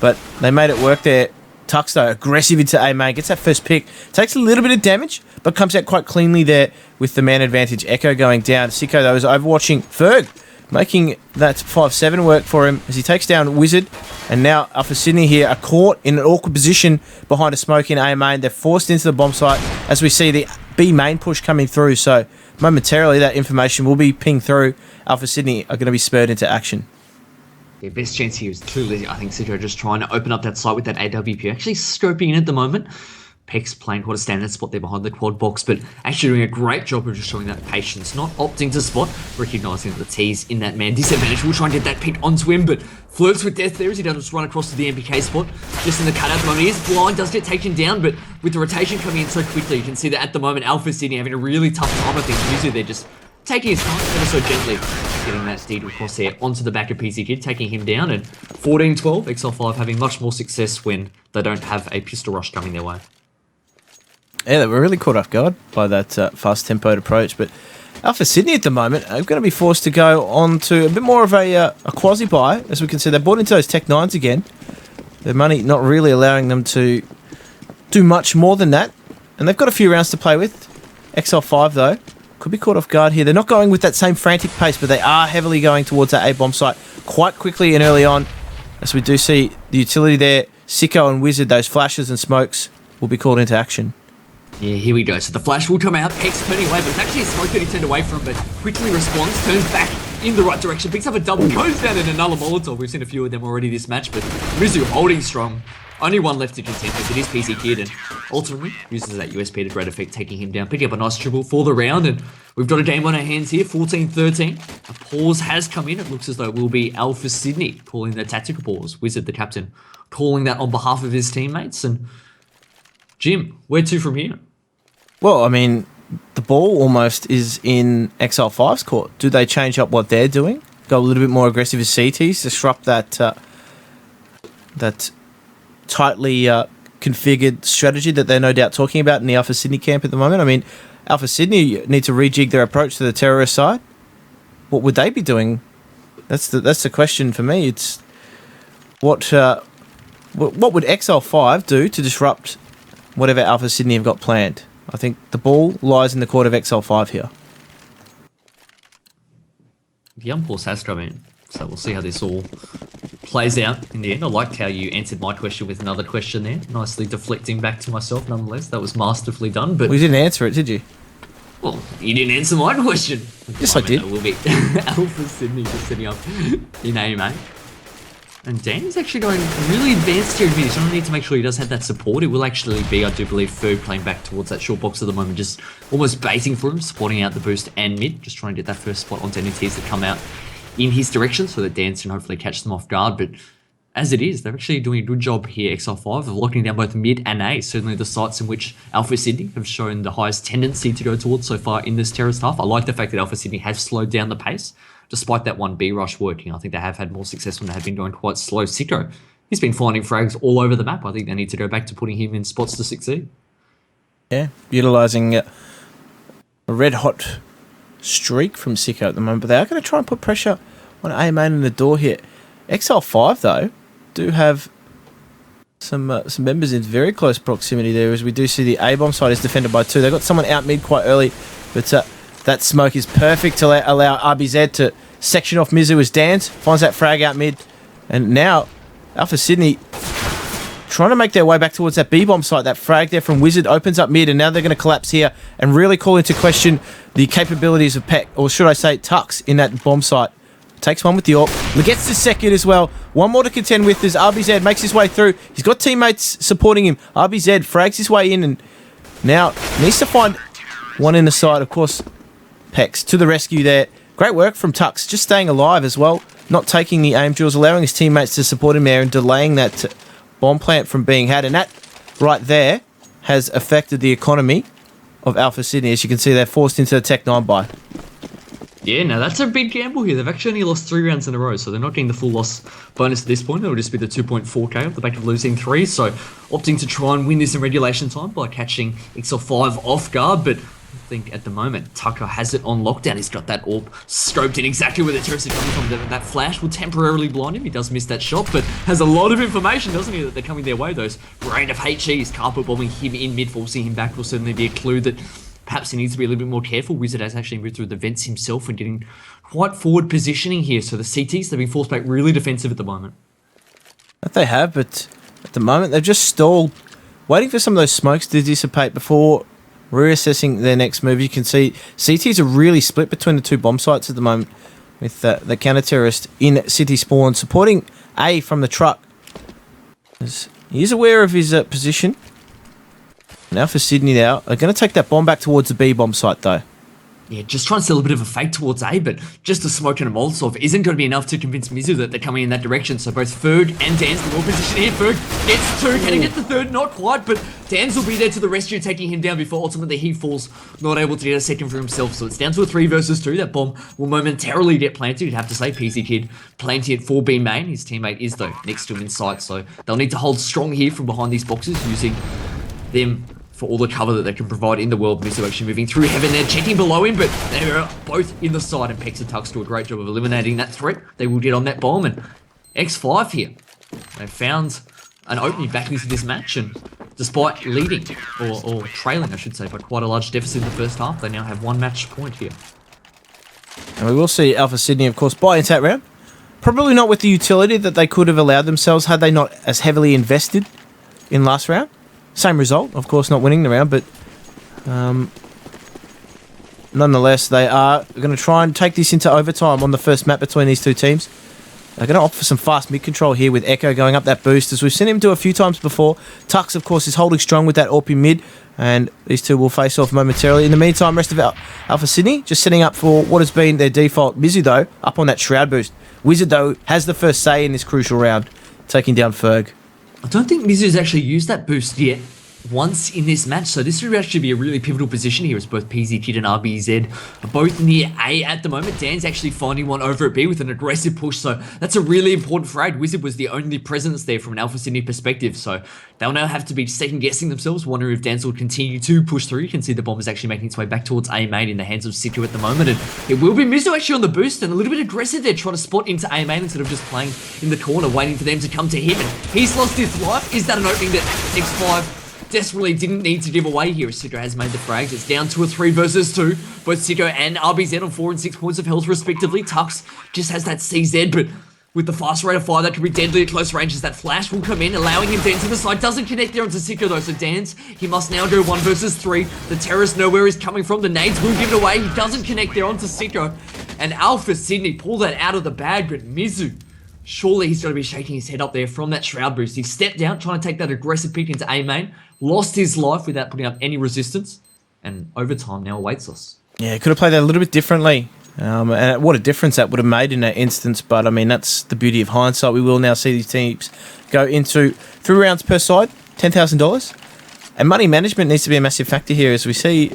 But they made it work there. Tux, though, aggressive into A main, gets that first pick, takes a little bit of damage, but comes out quite cleanly there with the man advantage. Echo going down. Sicko, though, is overwatching Ferg, making that 5-7 work for him as he takes down Wizard. And now Alpha Sydney here are caught in an awkward position behind a smoke in A main. They're forced into the bomb site as we see the B main push coming through. So momentarily that information will be pinged through. Alpha Sydney are going to be spurred into action. Yeah, best chance here is truly, I think, Sidro just trying to open up that site with that AWP. Actually scoping in at the moment. Peck's playing quite a standard spot there behind the quad box, but actually doing a great job of just showing that patience, not opting to spot, recognising that the T's in that man disadvantage. We'll try and get that pick onto him, but flirts with death there as he does just run across to the MPK spot. Just in the cutout at the moment, he is blind, does get taken down, but with the rotation coming in so quickly, you can see that at the moment, Alpha Sydney having a really tough time, I think. Usually they're just taking his time ever so gently, getting that steed across there onto the back of PC Kid, taking him down, and 14-12, XL5 having much more success when they don't have a pistol rush coming their way. Yeah, they were really caught off guard by that fast-tempoed approach, but Alpha Sydney at the moment are going to be forced to go on to a bit more of a quasi-buy. As we can see, they bought into those Tech 9s again. Their money not really allowing them to do much more than that, and they've got a few rounds to play with. XL5, though, could be caught off guard here. They're not going with that same frantic pace, but they are heavily going towards that A-bomb site quite quickly and early on, as we do see the utility there. Sicko and Wizard, those flashes and smokes, will be called into action. Yeah, here we go. So the flash will come out. Peck's turning away, but it's actually a smoke that he turned away from, but quickly responds, turns back in the right direction, picks up a double, goes down in another Molotov. We've seen a few of them already this match, but Mizu holding strong. Only one left to contend with. It is PC Kid, and ultimately uses that USP to great effect, taking him down, picking up a nice triple for the round, and we've got a game on our hands here, 14-13. A pause has come in. It looks as though it will be Alpha Sydney calling the tactical pause. Wizard, the captain, calling that on behalf of his teammates. And Jim, where to from here? Well, I mean, the ball almost is in XL5's court. Do they change up what they're doing? Go a little bit more aggressive as CTs, disrupt that that tightly configured strategy that they're no doubt talking about in the Alpha Sydney camp at the moment. I mean, Alpha Sydney need to rejig their approach to the terrorist side. What would they be doing? That's the question for me. It's what would XL5 do to disrupt whatever Alpha Sydney have got planned? I think the ball lies in the court of XL5 here. The unpause has come in, so we'll see how this all plays out in the end. I liked how you answered my question with another question there, nicely deflecting back to myself nonetheless. That was masterfully done. But well, you didn't answer it, did you? Well, you didn't answer my question. Yes, I did. It will be Alpha Sydney just setting up in A, mate. And Dan's actually going really advanced here in mid. He's going to need to make sure he does have that support. It will actually be, I do believe, Ferg playing back towards that short box at the moment, just almost baiting for him, supporting out the boost and mid, just trying to get that first spot onto any T's that come out in his direction so that Dan can hopefully catch them off guard. But as it is, they're actually doing a good job here, XL5, of locking down both mid and A. Certainly the sites in which Alpha Sydney have shown the highest tendency to go towards so far in this terrorist half. I like the fact that Alpha Sydney has slowed down the pace, despite that one B rush working. I think they have had more success when they have been going quite slow. Sicko, he's been finding frags all over the map. I think they need to go back to putting him in spots to succeed. Yeah, utilising a red-hot streak from Sicko at the moment, but they are going to try and put pressure on A main in the door here. XL5, though, do have some members in very close proximity there, as we do see the A-bomb side is defended by 2. They got someone out mid quite early, but that smoke is perfect to allow RBZ to section off Mizu as Dance finds that frag out mid. And now Alpha Sydney trying to make their way back towards that B-bomb site. That frag there from Wizard opens up mid, and now they're going to collapse here and really call into question the capabilities of Peck, or should I say Tux, in that bomb site. Takes one with the AWP. Gets the second as well. One more to contend with as RBZ makes his way through. He's got teammates supporting him. RBZ frags his way in and now needs to find one in the side. Of course, Pex to the rescue there. Great work from Tux, just staying alive as well. Not taking the aim drills, allowing his teammates to support him there and delaying that bomb plant from being had. And that right there has affected the economy of Alpha Sydney. As you can see, they're forced into the Tech 9 buy. Yeah, now that's a big gamble here. They've actually only lost 3 rounds in a row, so they're not getting the full loss bonus at this point. It'll just be the 2.4k off the back of losing 3, so opting to try and win this in regulation time by catching Exile 5 off guard, but I think at the moment, Tucker has it on lockdown. He's got that orb scoped in exactly where the terrorists are coming from. That flash will temporarily blind him. He does miss that shot, but has a lot of information, doesn't he, that they're coming their way. Those rain of HEs, carpet bombing him in mid, forcing him back will certainly be a clue that perhaps he needs to be a little bit more careful. Wizard has actually moved through the vents himself and getting quite forward positioning here. So the CTs, they've been forced back really defensive at the moment. That they have, but at the moment they've just stalled, waiting for some of those smokes to dissipate before reassessing their next move. You can see CTs are really split between the 2 bomb sites at the moment, with the counter-terrorist in city spawn supporting A from the truck. He is aware of his position. Now for Sydney now, they're going to take that bomb back towards the B bomb site though. Yeah, just trying to sell a bit of a fake towards A, but just a smoke and a Molotov isn't going to be enough to convince Mizu that they're coming in that direction. So both Ferg and Dan's in the wall position here. Ferg gets 2, can he get the 3rd? Not quite, but Dan's will be there to the rescue, taking him down before ultimately he falls, not able to get a second for himself. So it's down to a 3 versus 2. That bomb will momentarily get planted. You'd have to say PZ Kid planting it for B main. His teammate is though next to him in sight, so they'll need to hold strong here from behind these boxes, using them for all the cover that they can provide in the world. Mizu actually moving through heaven there, checking below him, but they're both in the side, and Pex and Tux do a great job of eliminating that threat. They will get on that bomb, and X5 here, they found an opening back into this match, and despite leading, or trailing I should say, by quite a large deficit in the first half, they now have 1 match point here. And we will see Alpha Sydney, of course, buy into that round. Probably not with the utility that they could have allowed themselves had they not as heavily invested in last round. Same result, of course, not winning the round, but nonetheless, they are going to try and take this into overtime on the first map between these 2 teams. They're going to opt for some fast mid-control here with Echo going up that boost, as we've seen him do a few times before. Tux, of course, is holding strong with that AWP mid, and these 2 will face off momentarily. In the meantime, rest of Alpha Sydney just setting up for what has been their default. Mizu, though, up on that Shroud boost. Wizard, though, has the first say in this crucial round, taking down Ferg. I don't think Mizu's actually used that boost yet once in this match, so this would actually be a really pivotal position here, as both PZ Kid and RBZ are both near A at the moment. Dan's actually finding one over at B with an aggressive push, so that's a really important frag. Wizard was the only presence there from an Alpha Sydney perspective, so they'll now have to be second-guessing themselves, wondering if Dan's will continue to push through. You can see the bomb is actually making its way back towards A main in the hands of Siku at the moment, and it will be Mizu actually on the boost, and a little bit aggressive there, trying to spot into A main instead of just playing in the corner, waiting for them to come to him, and he's lost his life. Is that an opening that X5 desperately didn't need to give away here, as Sicko has made the frags? It's down to a 3 versus 2. Both Sicko and RBZ on 4 and 6 points of health respectively. Tux just has that CZ, but with the fast rate of fire, that could be deadly at close range, as that flash will come in, allowing him to enter the side. Doesn't connect there onto Sicko though, so Dan's, he must now go 1 versus 3. The terrorist know where he's coming from. The nades will give it away. He doesn't connect there onto Sicko. And Alpha Sydney pull that out of the bag, but Mizu, surely he's got to be shaking his head up there from that Shroud boost. He stepped out, trying to take that aggressive pick into A main, lost his life without putting up any resistance, and overtime now awaits us. Yeah, could have played that a little bit differently. And what a difference that would have made in that instance. But, I mean, that's the beauty of hindsight. We will now see these teams go into 3 rounds per side, $10,000. And money management needs to be a massive factor here, as we see.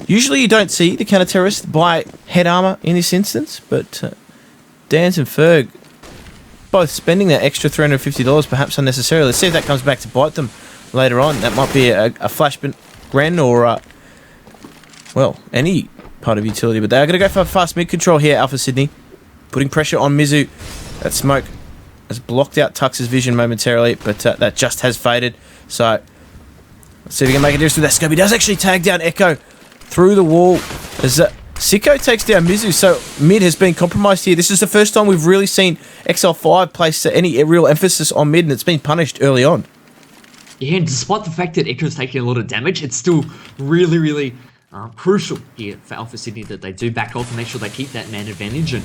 Usually you don't see the counter-terrorist buy head armor in this instance, but Dans and Ferg both spending that extra $350 perhaps unnecessarily. Let's see if that comes back to bite them later on. That might be a flashbang Gren or, well, any part of utility. But they're going to go for fast mid-control here, Alpha Sydney. Putting pressure on Mizu. That smoke has blocked out Tux's vision momentarily, but that just has faded. So, let's see if he can make a difference with that scope. He does actually tag down Echo through the wall as Sicko takes down Mizu. So, mid has been compromised here. This is the first time we've really seen XL5 place any real emphasis on mid, and it's been punished early on. Yeah, and despite the fact that Echo's taking a lot of damage, it's still really crucial here for Alpha Sydney that they do back off and make sure they keep that man advantage. And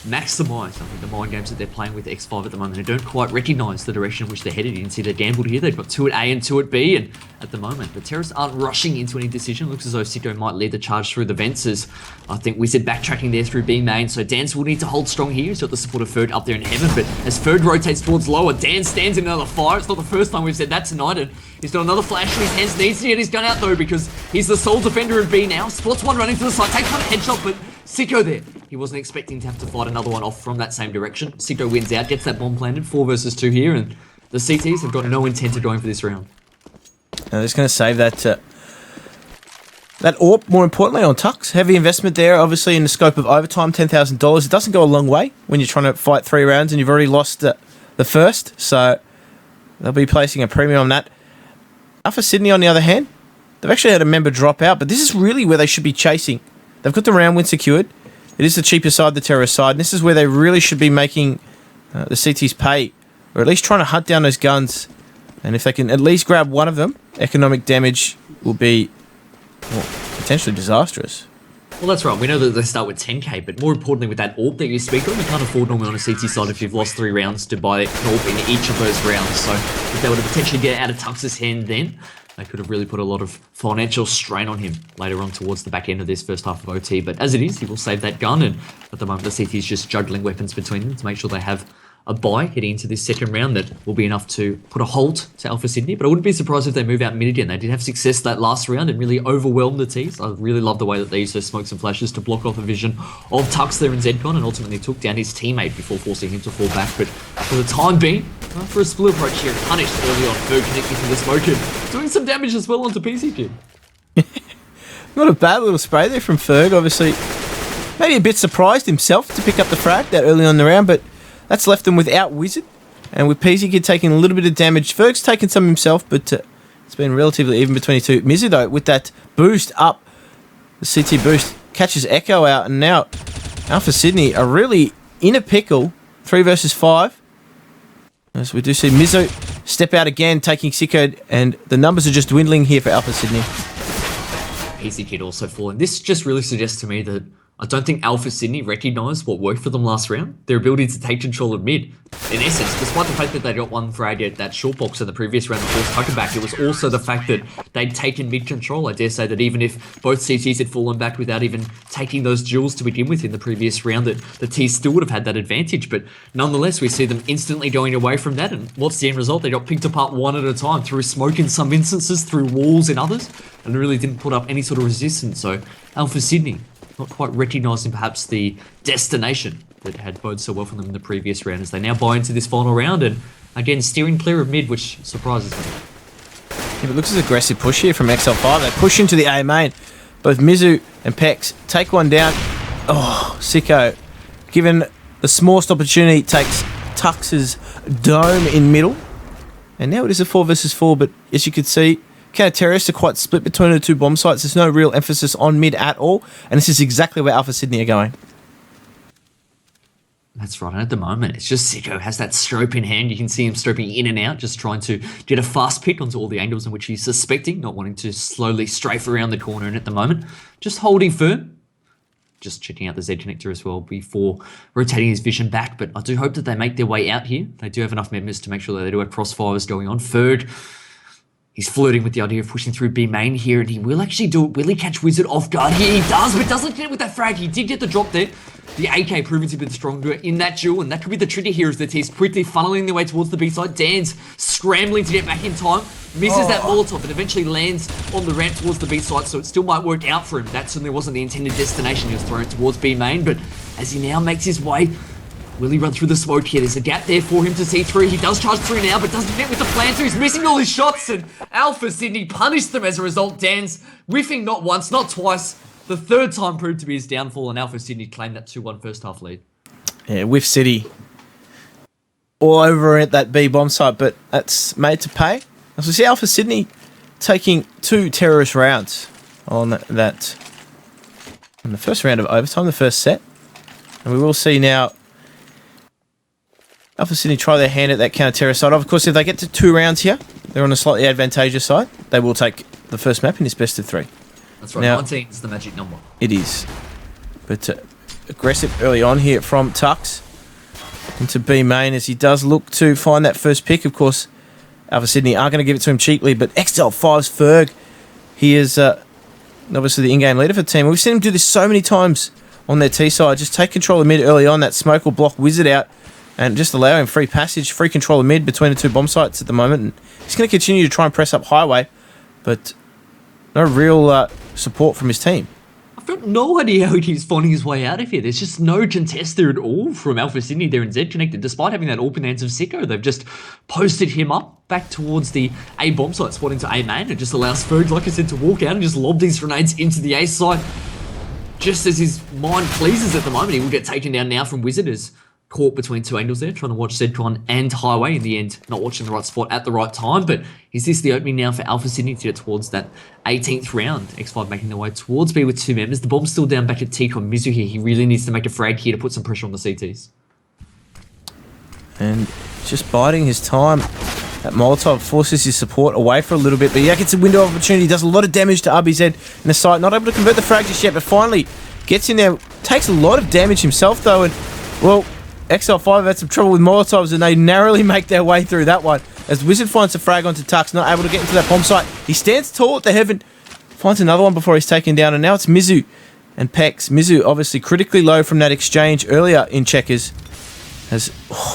maximise, I think, the mind games that they're playing with X5 at the moment. They don't quite recognise the direction in which they're headed. You can see they're gambled here. They've got 2 at A and 2 at B, and at the moment, the terrorists aren't rushing into any decision. Looks as though Sicko might lead the charge through the vents, as I think Wizard backtracking there through B main. So Dance will need to hold strong here. He's got the support of Ferg up there in heaven, but as Ferg rotates towards lower, Dan stands in another fire. It's not the first time we've said that tonight, and he's got another flash in his hands. Needs to get his gun out though, because he's the sole defender of B now. Spots one running to the side, takes one headshot, but Sicko there. He wasn't expecting to have to fight another one off from that same direction. Sicko wins out, gets that bomb planted, 4 versus 2 here, and the CTs have got no intent of going for this round. Now, just going to save that that AWP, more importantly, on Tux. Heavy investment there, obviously, in the scope of overtime, $10,000. It doesn't go a long way when you're trying to fight 3 rounds and you've already lost the first, so they'll be placing a premium on that. Alpha Sydney, on the other hand, they've actually had a member drop out, but this is really where they should be chasing. They've got the round win secured. It is the cheaper side, the terrorist side, and this is where they really should be making the CTs pay, or at least trying to hunt down those guns. And if they can at least grab one of them, economic damage will be, well, potentially disastrous. Well, that's right. We know that they start with 10k, but more importantly, with that AWP that you speak of, you can't afford normally on a CT side if you've lost 3 rounds to buy an AWP in each of those rounds. So if they were to potentially get out of Tux's hand then, they could have really put a lot of financial strain on him later on towards the back end of this first half of OT. But as it is, he will save that gun, and at the moment the CT is just juggling weapons between them to make sure they have a buy heading into this second round that will be enough to put a halt to Alpha Sydney. But I wouldn't be surprised if they move out mid again. They did have success that last round and really overwhelmed the T's. I really love the way that they used those smokes and flashes to block off the vision of Tux there in ZCon, and ultimately took down his teammate before forcing him to fall back. But for the time being, for a split approach here, punished early on, Ferg connecting to the smoke and doing some damage as well onto PC Kid. Not a bad little spray there from Ferg, obviously. Maybe a bit surprised himself to pick up the frag that early on in the round, but that's left them without Wizard, and with PC Kid taking a little bit of damage. Ferg's taken some himself, but it's been relatively even between the two. Mizzy, though, with that boost up, the CT boost, catches Echo out, and now Alpha Sydney are really in a pickle, 3 versus 5. As we do see Mizzo step out again, taking Sicko, and the numbers are just dwindling here for Alpha Sydney. PC Kid also falling. This just really suggests to me that I don't think Alpha Sydney recognised what worked for them last round. Their ability to take control of mid. In essence, despite the fact that they got one frag at that short box in the previous round, the first tucker back, it was also the fact that they'd taken mid control. I dare say that even if both CTs had fallen back without even taking those duels to begin with in the previous round, that the T's still would have had that advantage. But nonetheless, we see them instantly going away from that. And what's the end result? They got picked apart one at a time, through smoke in some instances, through walls in others, and really didn't put up any sort of resistance. So Alpha Sydney, not quite recognising perhaps the destination that had boded so well for them in the previous round, as they now buy into this final round, and again steering clear of mid, which surprises me. Yeah, but looks as aggressive push here from XL5. They push into the A main. Both Mizu and Pex take one down. Oh, Sicko, given the smallest opportunity, takes Tux's dome in middle. And now it is a 4 versus 4, but as you can see, counter-terrorists are quite split between the two bomb sites. There's no real emphasis on mid at all, and this is exactly where Alpha Sydney are going. That's right, and at the moment, it's just Sicko has that strobe in hand. You can see him strobing in and out, just trying to get a fast pick onto all the angles in which he's suspecting, not wanting to slowly strafe around the corner, and at the moment, just holding firm. Just checking out the Z connector as well before rotating his vision back, but I do hope that they make their way out here. They do have enough members to make sure that they do have crossfires going on. Ferg, he's flirting with the idea of pushing through B main here, and he will actually do it. Will he catch Wizard off guard here? He does, but doesn't get it with that frag. He did get the drop there. The AK proving to be the stronger in that duel, and that could be the trigger here as the T's quickly funneling their way towards the B side. Dan's scrambling to get back in time, misses that Molotov, and eventually lands on the ramp towards the B side, so it still might work out for him. That certainly wasn't the intended destination. He was thrown towards B main, but as he now makes his way, will he run through the smoke here? There's a gap there for him to see through. He does charge through now, but doesn't get with the planter. He's missing all his shots, and Alpha Sydney punished them as a result. Dan's whiffing not once, not twice. The third time proved to be his downfall, and Alpha Sydney claimed that 2-1 first half lead. Yeah, Whiff City all over at that B bomb site, but that's made to pay. As we see Alpha Sydney taking 2 terrorist rounds on that, in the first round of overtime, the first set. And we will see now Alpha Sydney try their hand at that counter-terrorist side. Of course, if they get to 2 rounds here, they're on a slightly advantageous side. They will take the first map in this best of 3. That's right, now, 19 is the magic number. It is. But aggressive early on here from Tux into B main as he does look to find that first pick. Of course, Alpha Sydney are going to give it to him cheaply, but XL5's Ferg, he is obviously the in-game leader for the team. We've seen him do this so many times on their T side. Just take control of mid early on, that smoke will block Wizard out and just allow him free passage, free control of mid between the two bomb sites at the moment. And he's going to continue to try and press up highway, but no real support from his team. I've got no idea how he's finding his way out of here. There's just no contest there at all from Alpha Sydney there in Z connected. Despite having that open hands of Sicko, they've just posted him up back towards the A bomb site, spotting to A main. It just allows Ferg, like I said, to walk out and just lob these grenades into the A site. Just as his mind pleases at the moment, he will get taken down now from Wizarders. Caught between two angles there, trying to watch Zedcon and Highway. In the end, not watching the right spot at the right time. But is this the opening now for Alpha Sydney to get towards that 18th round? X5 making their way towards B with two members. The bomb's still down back at T-Con Mizu here. He really needs to make a frag here to put some pressure on the CTs. And just biding his time. That Molotov forces his support away for a little bit, but yeah, gets a window of opportunity. Does a lot of damage to RBZ in the site. Not able to convert the frag just yet, but finally gets in there. Takes a lot of damage himself though, and well, XL5 had some trouble with Molotovs and they narrowly make their way through that one. As Wizard finds the frag onto Tux, not able to get into that bomb site. He stands tall at the heaven, finds another one before he's taken down, and now it's Mizu and Pex. Mizu obviously critically low from that exchange earlier in Checkers. As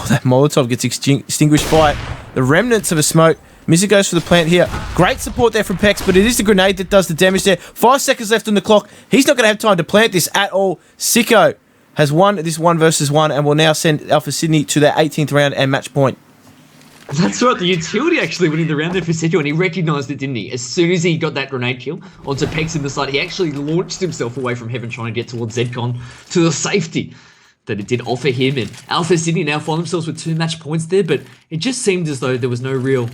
that Molotov gets extinguished by the remnants of a smoke. Mizu goes for the plant here. Great support there from Pex, but it is the grenade that does the damage there. 5 seconds left on the clock. He's not going to have time to plant this at all. Sicko has won this 1 versus 1 and will now send Alpha Sydney to their 18th round and match point. That's right, the utility actually winning the round there for Sicko, and he recognised it, didn't he? As soon as he got that grenade kill onto Pex in the side, he actually launched himself away from heaven trying to get towards Zedcon to the safety that it did offer him. And Alpha Sydney now find themselves with 2 match points there, but it just seemed as though there was no real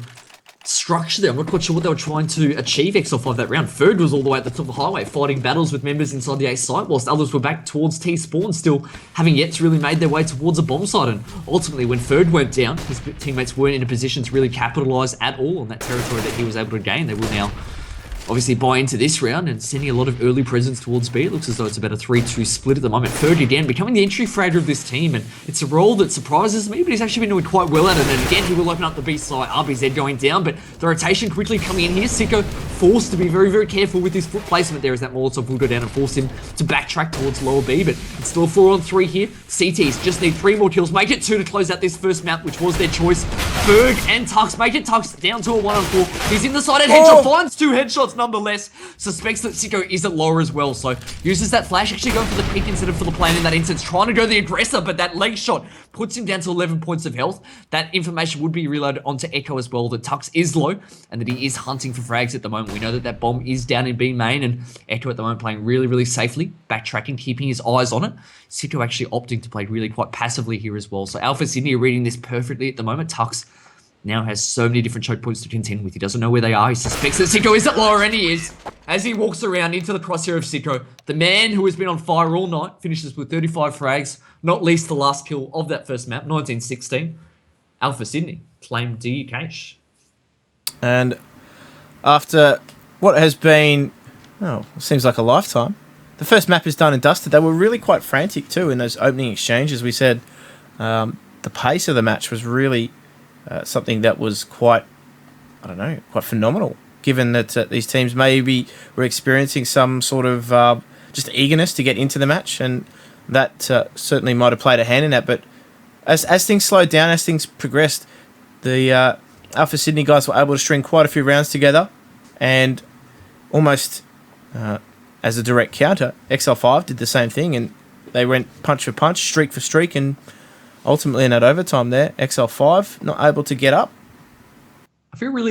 structure there. I'm not quite sure what they were trying to achieve XL5 that round. Ferg was all the way at the top of the highway, fighting battles with members inside the A site, whilst others were back towards T spawn, still having yet to really made their way towards a bomb site. And ultimately, when Ferg went down, his teammates weren't in a position to really capitalise at all on that territory that he was able to gain. They will now obviously buy into this round and sending a lot of early presence towards B. It looks as though it's about a 3-2 split at the moment. Ferg again becoming the entry fragger of this team, and it's a role that surprises me, but he's actually been doing quite well at it. And again, he will open up the B side. RBZ going down, but the rotation quickly coming in here. Sicko forced to be very, very careful with his foot placement there as that Molotov will go down and force him to backtrack towards lower B, but it's still a 4-on-3 here. CTs just need 3 more kills, make it 2 to close out this first map, which was their choice. Ferg and Tux make it. Tux down to a 1-on-4. He's in the side and headshot, finds 2 headshots nonetheless. Suspects that Sicko is at lower as well, so uses that flash, actually going for the peek instead of for the plan in that instance, trying to go the aggressor, but that leg shot puts him down to 11 points of health. That information would be reloaded onto Echo as well, that Tux is low and that he is hunting for frags at the moment. We know that that bomb is down in B main, and Echo at the moment playing really, really safely, backtracking, keeping his eyes on it. Sicko actually opting to play really quite passively here as well. So Alpha Sydney are reading this perfectly at the moment. Tux now has so many different choke points to contend with. He doesn't know where they are. He suspects that Sicko is at lower, and he is. As he walks around into the crosshair of Sicko, the man who has been on fire all night finishes with 35 frags, not least the last kill of that first map, 1916. Alpha Sydney claimed DUK. And after what has been, seems like a lifetime, the first map is done and dusted. They were really quite frantic too in those opening exchanges. We said the pace of the match was really something that was quite phenomenal, given that these teams maybe were experiencing some sort of just eagerness to get into the match, and that certainly might have played a hand in that. But as things slowed down, as things progressed, the Alpha Sydney guys were able to string quite a few rounds together, and almost as a direct counter, XL5 did the same thing, and they went punch for punch, streak for streak, and ultimately in that overtime there, XL5 not able to get up. I feel really